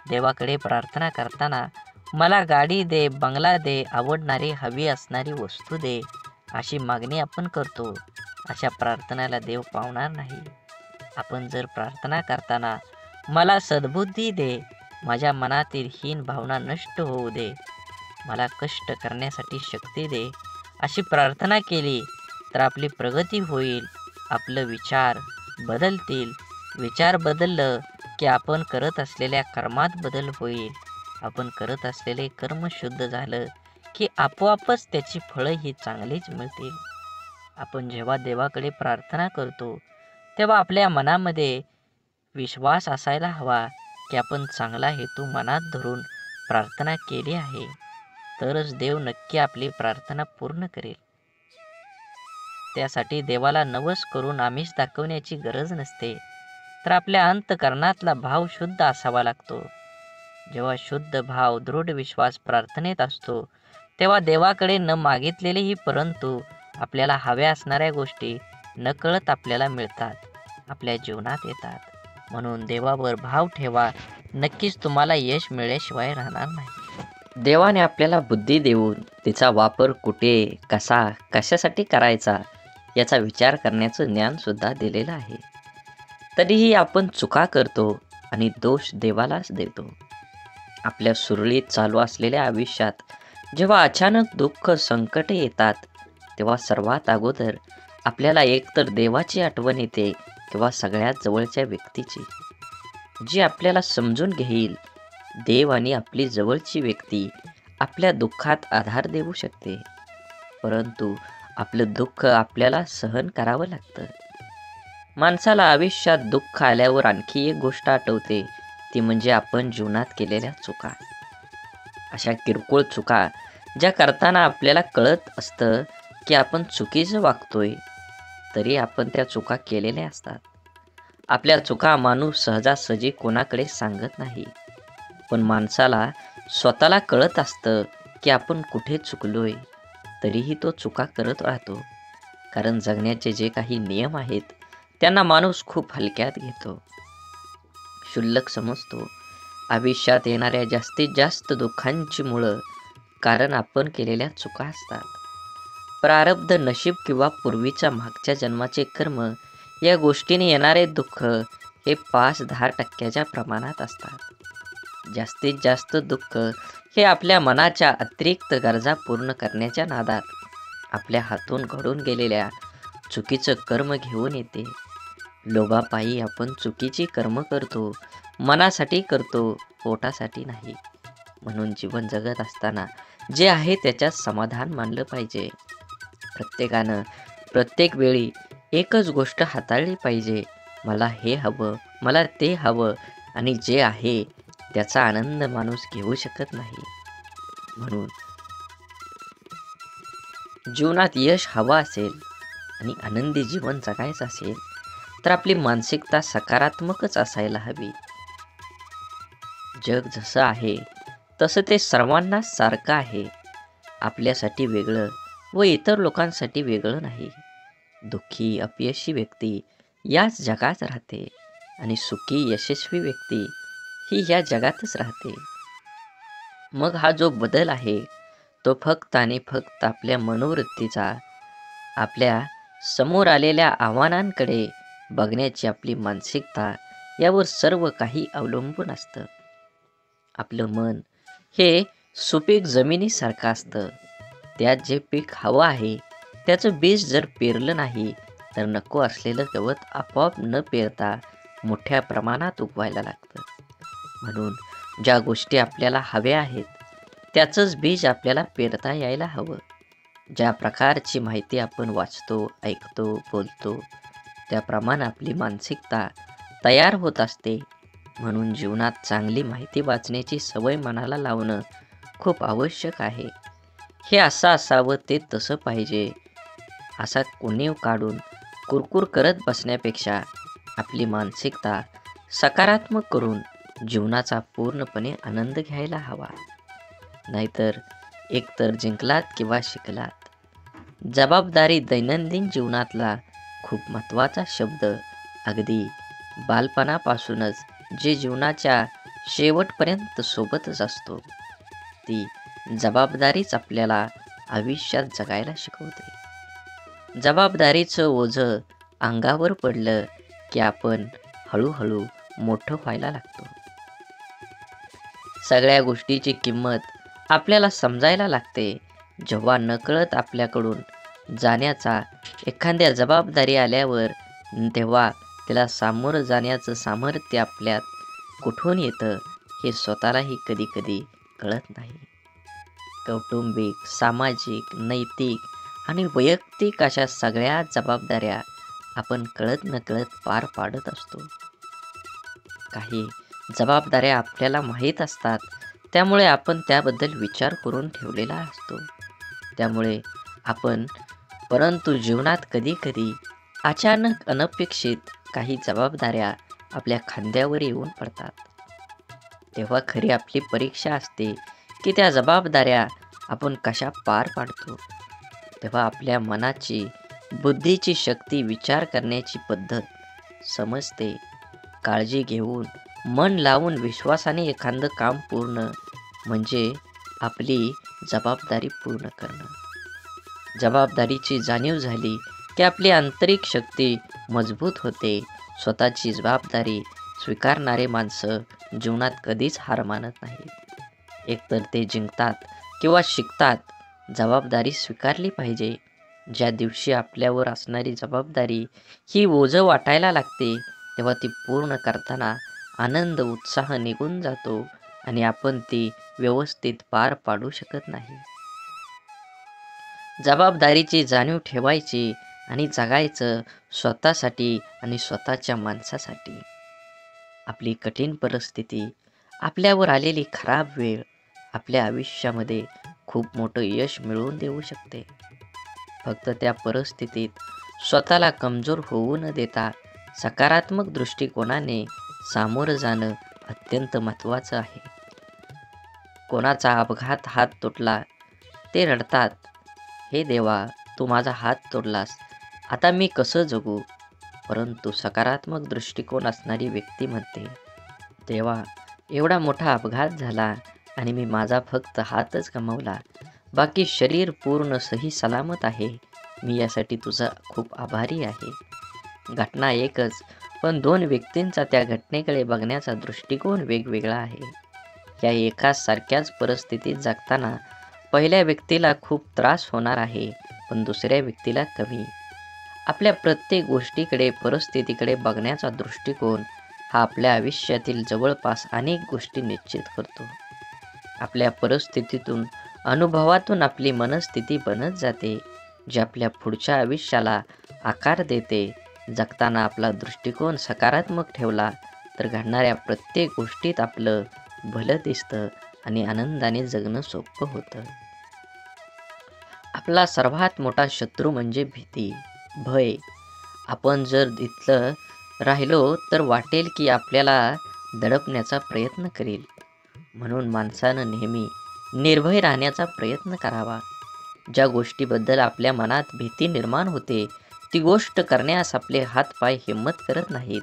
देवाकडे प्रार्थना करताना मला गाडी दे, बंगला दे, आवडणारी हवी असणारी वस्तू दे, अशी मागणी आपण करतो. अशा प्रार्थनेला देव पावणार नाही. आपण जर प्रार्थना करताना मला सद्बुद्धी दे, माझ्या मनातील हीन भावना नष्ट होऊ दे, मला कष्ट करण्यासाठी शक्ती दे, अशी प्रार्थना केली तर आपली प्रगती होईल. आपलं विचार बदलतील. विचार बदललं की आपण करत असलेल्या कर्मात बदल होईल. आपण करत असलेले कर्म शुद्ध झालं की आपोआपच त्याची फळं ही चांगलीच मिळतील. आपण जेव्हा देवाकडे प्रार्थना करतो तेव्हा आपल्या मनामध्ये विश्वास असायला हवा की आपण चांगला हेतू मनात धरून प्रार्थना केली आहे, तरच देव नक्की आपली प्रार्थना पूर्ण करेल. त्यासाठी देवाला नवस करून आमिष दाखवण्याची गरज नसते, तर आपल्या अंतःकरणातला भाव शुद्ध असावा लागतो. जेव्हा शुद्ध भाव, दृढ विश्वास प्रार्थनेत असतो तेव्हा देवाकडे न मागितलेलेही परंतु आपल्याला हव्या असणाऱ्या गोष्टी नकळत आपल्याला मिळतात, आपल्या जीवनात येतात. म्हणून देवावर भाव ठेवा. नक्कीच तुम्हाला यश मिळाल्याशिवाय राहणार नाही. देवाने आपल्याला बुद्धी देऊन तिचा वापर कुठे, कसा, कशासाठी करायचा याचा विचार करण्याचं ज्ञान सुद्धा दिलेलं आहे. तरीही आपण चुका करतो आणि दोष देवालाच देतो. आपल्या सुरळीत चालू असलेल्या आयुष्यात जेव्हा अचानक दुःख, संकटे येतात, तेव्हा सर्वात अगोदर आपल्याला एकतर देवाची आठवण येते किंवा सगळ्यात जवळच्या व्यक्तीची, जी आपल्याला समजून घेईल. देव आणि आपली जवळची व्यक्ती आपल्या दुःखात आधार देऊ शकते, परंतु आपलं दुःख आपल्याला सहन करावं लागतं. माणसाला आयुष्यात दुःख आल्यावर आणखी एक गोष्ट आठवते, ती म्हणजे आपण जीवनात केलेल्या चुका. अशा किरकोळ चुका ज्या करताना आपल्याला कळत असतं की आपण चुकीचं वागतोय, तरी आपण त्या चुका केलेल्या असतात. आपल्या चुका माणूस सहजासहजी कोणाकडे सांगत नाही, पण माणसाला स्वतःला कळत असतं की आपण कुठे चुकलोय, तरीही तो चुका करत राहतो. कारण जगण्याचे जे काही नियम आहेत त्यांना माणूस खूप हलक्यात घेतो, क्षुल्लक समजतो. आयुष्यात येणाऱ्या जास्तीत जास्त दुःखांची मुळं कारण आपण केलेल्या चुका असतात. प्रारब्ध, नशीब किंवा पूर्वीच्या मागच्या जन्माचे कर्म या गोष्टीने येणारे दुःख हे 5-10% प्रमाणात असतात. जास्तीत जास्त दुःख हे आपल्या मनाच्या अतिरिक्त गरजा पूर्ण करण्याच्या नादात आपल्या हातून घडून गेलेल्या चुकीचं कर्म घेऊन येते. लोभापायी आपण चुकीची कर्म करतो, मनासाठी करतो, पोटासाठी नाही. म्हणून जीवन जगत असताना जे आहे त्याच्यात समाधान मानलं पाहिजे. प्रत्येकानं प्रत्येक वेळी एकच गोष्ट हाताळली पाहिजे, मला हे हवं, मला ते हवं, आणि जे आहे त्याचा आनंद माणूस घेऊ शकत नाही. म्हणून जीवनात यश हवं असेल आणि आनंदी जीवन जगायचं असेल तर आपली मानसिकता सकारात्मकच असायला हवी. जग जसं आहे तसं ते सर्वांना सारखं आहे. आपल्यासाठी वेगळं व इतर लोकांसाठी वेगळं नाही. दुःखी, अपयशी व्यक्ती याच जगात राहते आणि सुखी, यशस्वी व्यक्ती ही या जगातच राहते. मग हा जो बदल आहे तो फक्त आणि फक्त आपल्या मनोवृत्तीचा, आपल्या समोर आलेल्या आव्हानांकडे बघण्याची आपली मानसिकता यावर सर्व काही अवलंबून असतं. आपलं मन हे सुपीक जमिनीसारखं असतं. त्यात जे पीक हवं आहे त्याचं बीज जर पेरलं नाही तर नको असलेलं गवत आपोआप न पेरता मोठ्या प्रमाणात उगवायला लागतं. म्हणून ज्या गोष्टी आपल्याला हव्या आहेत त्याचंच बीज आपल्याला पेरता यायला हवं. ज्या प्रकारची माहिती आपण वाचतो, ऐकतो, बोलतो त्याप्रमाणे आपली मानसिकता तयार होत असते. म्हणून जीवनात चांगली माहिती वाचण्याची सवय मनाला लावणं खूप आवश्यक आहे. हे असं असावं, ते तसं पाहिजे असा कुणीव काढून कुरकुर करत बसण्यापेक्षा आपली मानसिकता सकारात्मक करून जीवनाचा पूर्णपणे आनंद घ्यायला हवा. नाहीतर एकतर जिंकलात किंवा शिकलात. जबाबदारी दैनंदिन जीवनातला खूप महत्त्वाचा शब्द. अगदी बालपणापासूनच जे जीवनाच्या शेवटपर्यंत सोबतच असतो, ती जबाबदारीच आपल्याला आयुष्यात जगायला शिकवते. जबाबदारीचं ओझं अंगावर पडलं की आपण हळूहळू मोठं व्हायला लागतो. सगळ्या गोष्टीची किंमत आपल्याला समजायला लागते जेव्हा नकळत आपल्याकडून जाण्याचा एखाद्या जबाबदारी आल्यावर, तेव्हा त्याला सामोरं जाण्याचं सामर्थ्य आपल्यात कुठून येतं हे स्वतःलाही कधी कधी कळत नाही. कौटुंबिक, सामाजिक, नैतिक आणि वैयक्तिक अशा सगळ्या जबाबदाऱ्या आपण कळत नकळत पार पाडत असतो. काही जबाबदाऱ्या आपल्याला माहीत असतात, त्यामुळे आपण त्याबद्दल विचार करून ठेवलेला असतो. त्यामुळे आपण परंतु जीवनात कधी कधी अचानक अनपेक्षित काही जबाबदाऱ्या आपल्या खांद्यावर येऊन पडतात. तेव्हा खरी आपली परीक्षा असते की त्या जबाबदाऱ्या आपण कशा पार पाडतो. तेव्हा आपल्या मनाची, बुद्धीची शक्ती, विचार करण्याची पद्धत समजते काळजी घेऊन मन लावून विश्वासाने एखादं काम पूर्ण म्हणजे आपली जबाबदारी पूर्ण करणं. जबाबदारीची जाणीव झाली की आपली आंतरिक शक्ती मजबूत होते. स्वतःची जबाबदारी स्वीकारणारे माणसं जीवनात कधीच हार मानत नाहीत. एकतर ते जिंकतात किंवा शिकतात. जबाबदारी स्वीकारली पाहिजे. ज्या दिवशी आपल्यावर असणारी जबाबदारी ही ओझं वाटायला लागते तेव्हा ती पूर्ण करताना आनंद उत्साह निघून जातो आणि आपण ती व्यवस्थित पार पाडू शकत नाही. जबाबदारीची जाणीव ठेवायची आणि जगायचं स्वतःसाठी आणि स्वतःच्या माणसासाठी. आपली कठीण परिस्थिती, आपल्यावर आलेली खराब वेळ आपल्या आयुष्यामध्ये खूप मोठं यश मिळवून देऊ शकते. फक्त त्या परिस्थितीत स्वतःला कमजोर होऊ न देता सकारात्मक दृष्टिकोनाने सामोरं जाणं अत्यंत महत्त्वाचं आहे. कोणाचा अपघात हात तुटला ते रडतात, हे देवा तू माझा हात तोडलास, आता मी कसं जगू? परंतु सकारात्मक दृष्टिकोन असणारी व्यक्ती म्हणते, देवा एवढा मोठा अपघात झाला आणि मी माझा फक्त हातच गमावला, बाकी शरीर पूर्ण सही सलामत आहे. मी यासाठी तुझा खूप आभारी आहे. घटना एकच, पण दोन व्यक्तींचा त्या घटनेकडे बघण्याचा दृष्टिकोन वेगवेगळा आहे. या एकाच सारख्याच परिस्थितीत जगताना पहिल्या व्यक्तीला खूप त्रास होणार आहे, पण दुसऱ्या व्यक्तीला कमी. आपल्या प्रत्येक गोष्टीकडे परिस्थितीकडे बघण्याचा दृष्टिकोन हा आपल्या आयुष्यातील जवळपास अनेक गोष्टी निश्चित करतो. आपल्या परिस्थितीतून अनुभवातून आपली मनस्थिती बनत जाते, जी आपल्या पुढच्या आयुष्याला आकार देते. जगताना आपला दृष्टिकोन सकारात्मक ठेवला तर घडणाऱ्या प्रत्येक गोष्टीत आपलं भलं दिसतं आणि आनंदाने जगणं सोपं होतं. आपला सर्वात मोठा शत्रू म्हणजे भीती, भय. आपण जर इथलं राहिलो तर वाटेल की आपल्याला दडपण्याचा प्रयत्न करेल. म्हणून माणसानं नेहमी निर्भय राहण्याचा प्रयत्न करावा. ज्या गोष्टीबद्दल आपल्या मनात भीती निर्माण होते ती गोष्ट करण्यास आपले हातपाय हिंमत करत नाहीत.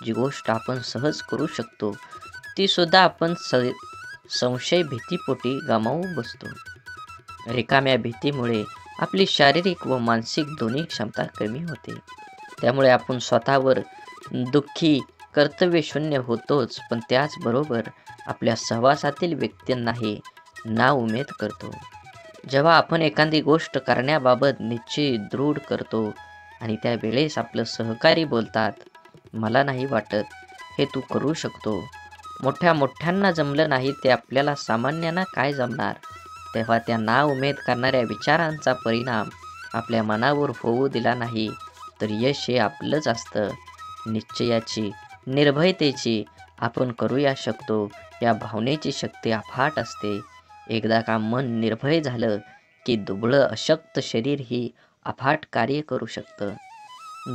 जी गोष्ट आपण सहज करू शकतो ती सुद्धा आपण संशय भीतीपोटी गमावू बसतो. रिकाम्या भीतीमुळे आपली शारीरिक व मानसिक दोन्ही क्षमता कमी होते. त्यामुळे आपण स्वतःवर दुःखी कर्तव्यशून्य होतोच, पण त्याचबरोबर आपल्या सहवासातील व्यक्तींनाही नाउमेद करतो. जेव्हा आपण एखादी गोष्ट करण्याबाबत निश्चय दृढ करतो आणि त्यावेळेस आपलं सहकारी बोलतात, मला नाही वाटत हे तू करू शकतो, मोठ्यांना जमलं नाही ते आपल्याला सामान्यांना काय जमणार, तेव्हा त्या नाउमेद करणाऱ्या विचारांचा परिणाम आपल्या मनावर होऊ दिला नाही तर यश हे आपलंच असतं. निश्चयाची, निर्भयतेची आपण करूया शकतो या भावनेची शक्ती अफाट असते. एकदा का मन निर्भय झालं की दुबळं अशक्त शरीर ही अफाट कार्य करू शकतं.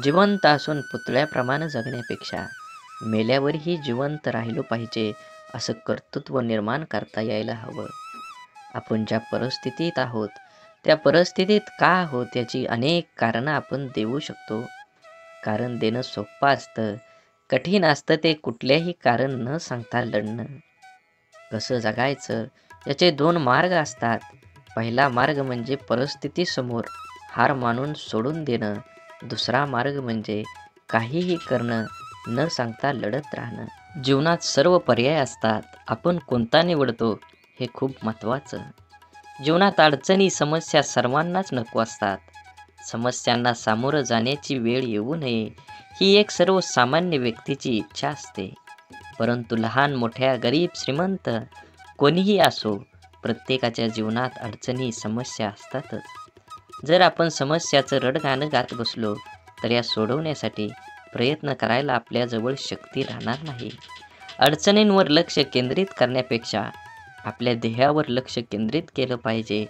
जिवंत असून पुतळ्याप्रमाणे जगण्यापेक्षा मेल्यावरही जिवंत राहिलो पाहिजे असं कर्तृत्व निर्माण करता यायला हवं. आपण ज्या परिस्थितीत आहोत त्या परिस्थितीत का आहोत याची अनेक कारणं आपण देऊ शकतो. कारण देणं सोपं असतं, कठीण असतं ते कुठल्याही कारण न सांगता लढणं. कसं जगायचं याचे दोन मार्ग असतात. पहिला मार्ग म्हणजे परिस्थितीसमोर हार मानून सोडून देणं. दुसरा मार्ग म्हणजे काहीही करणं न सांगता लढत राहणं. जीवनात सर्व पर्याय असतात, आपण कोणता निवडतो हे खूप महत्त्वाचं. जीवनात अडचणी समस्या सर्वांनाच नको असतात. समस्यांना सामोरं जाण्याची वेळ येऊ नये ही एक सर्वसामान्य व्यक्तीची इच्छा असते. परंतु लहान मोठ्या गरीब श्रीमंत कोणीही असो, प्रत्येकाच्या जीवनात अडचणी समस्या असतातच. जर आपण समस्याचं रडगाणं गात बसलो तर या सोडवण्यासाठी प्रयत्न करायला आपल्याजवळ शक्ती राहणार नाही. अडचणींवर लक्ष केंद्रित करण्यापेक्षा आपल्या ध्येयावर लक्ष केंद्रित केलं पाहिजे.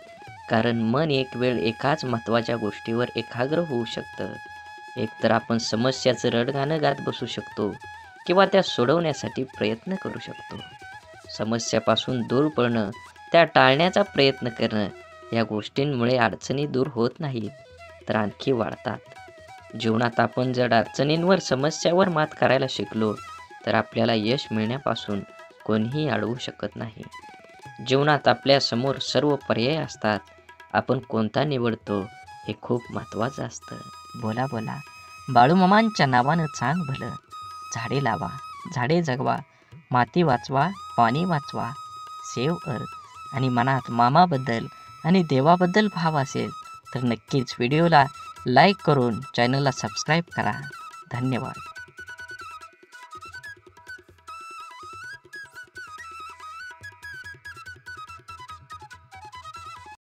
कारण मन एक वेळ एकाच महत्त्वाच्या गोष्टीवर एकाग्र होऊ शकतं. एकतर आपण समस्याचं रडगाणं गात बसू शकतो किंवा त्या सोडवण्यासाठी प्रयत्न करू शकतो. समस्यापासून दूर पळणं, त्या टाळण्याचा प्रयत्न करणं या गोष्टींमुळे अडचणी दूर होत नाहीत तर आणखी वाढतात. जीवनात आपण जर अडचणींवर समस्यावर मात करायला शिकलो तर आपल्याला यश मिळण्यापासून कोणीही अडवू शकत नाही. जीवनात आपल्यासमोर सर्व पर्याय असतात. आपण कोणता निवडतो हे खूप महत्त्वाचं असतं. बोला बोला बाळूमामांच्या नावानं चांग भलं. झाडे लावा, झाडे जगवा, माती वाचवा, पाणी वाचवा, सेव्ह अर्थ. आणि मनात मामाबद्दल आणि देवाबद्दल भाव असेल तर नक्कीच व्हिडिओला लाईक करून चॅनलला सबस्क्राईब करा. धन्यवाद.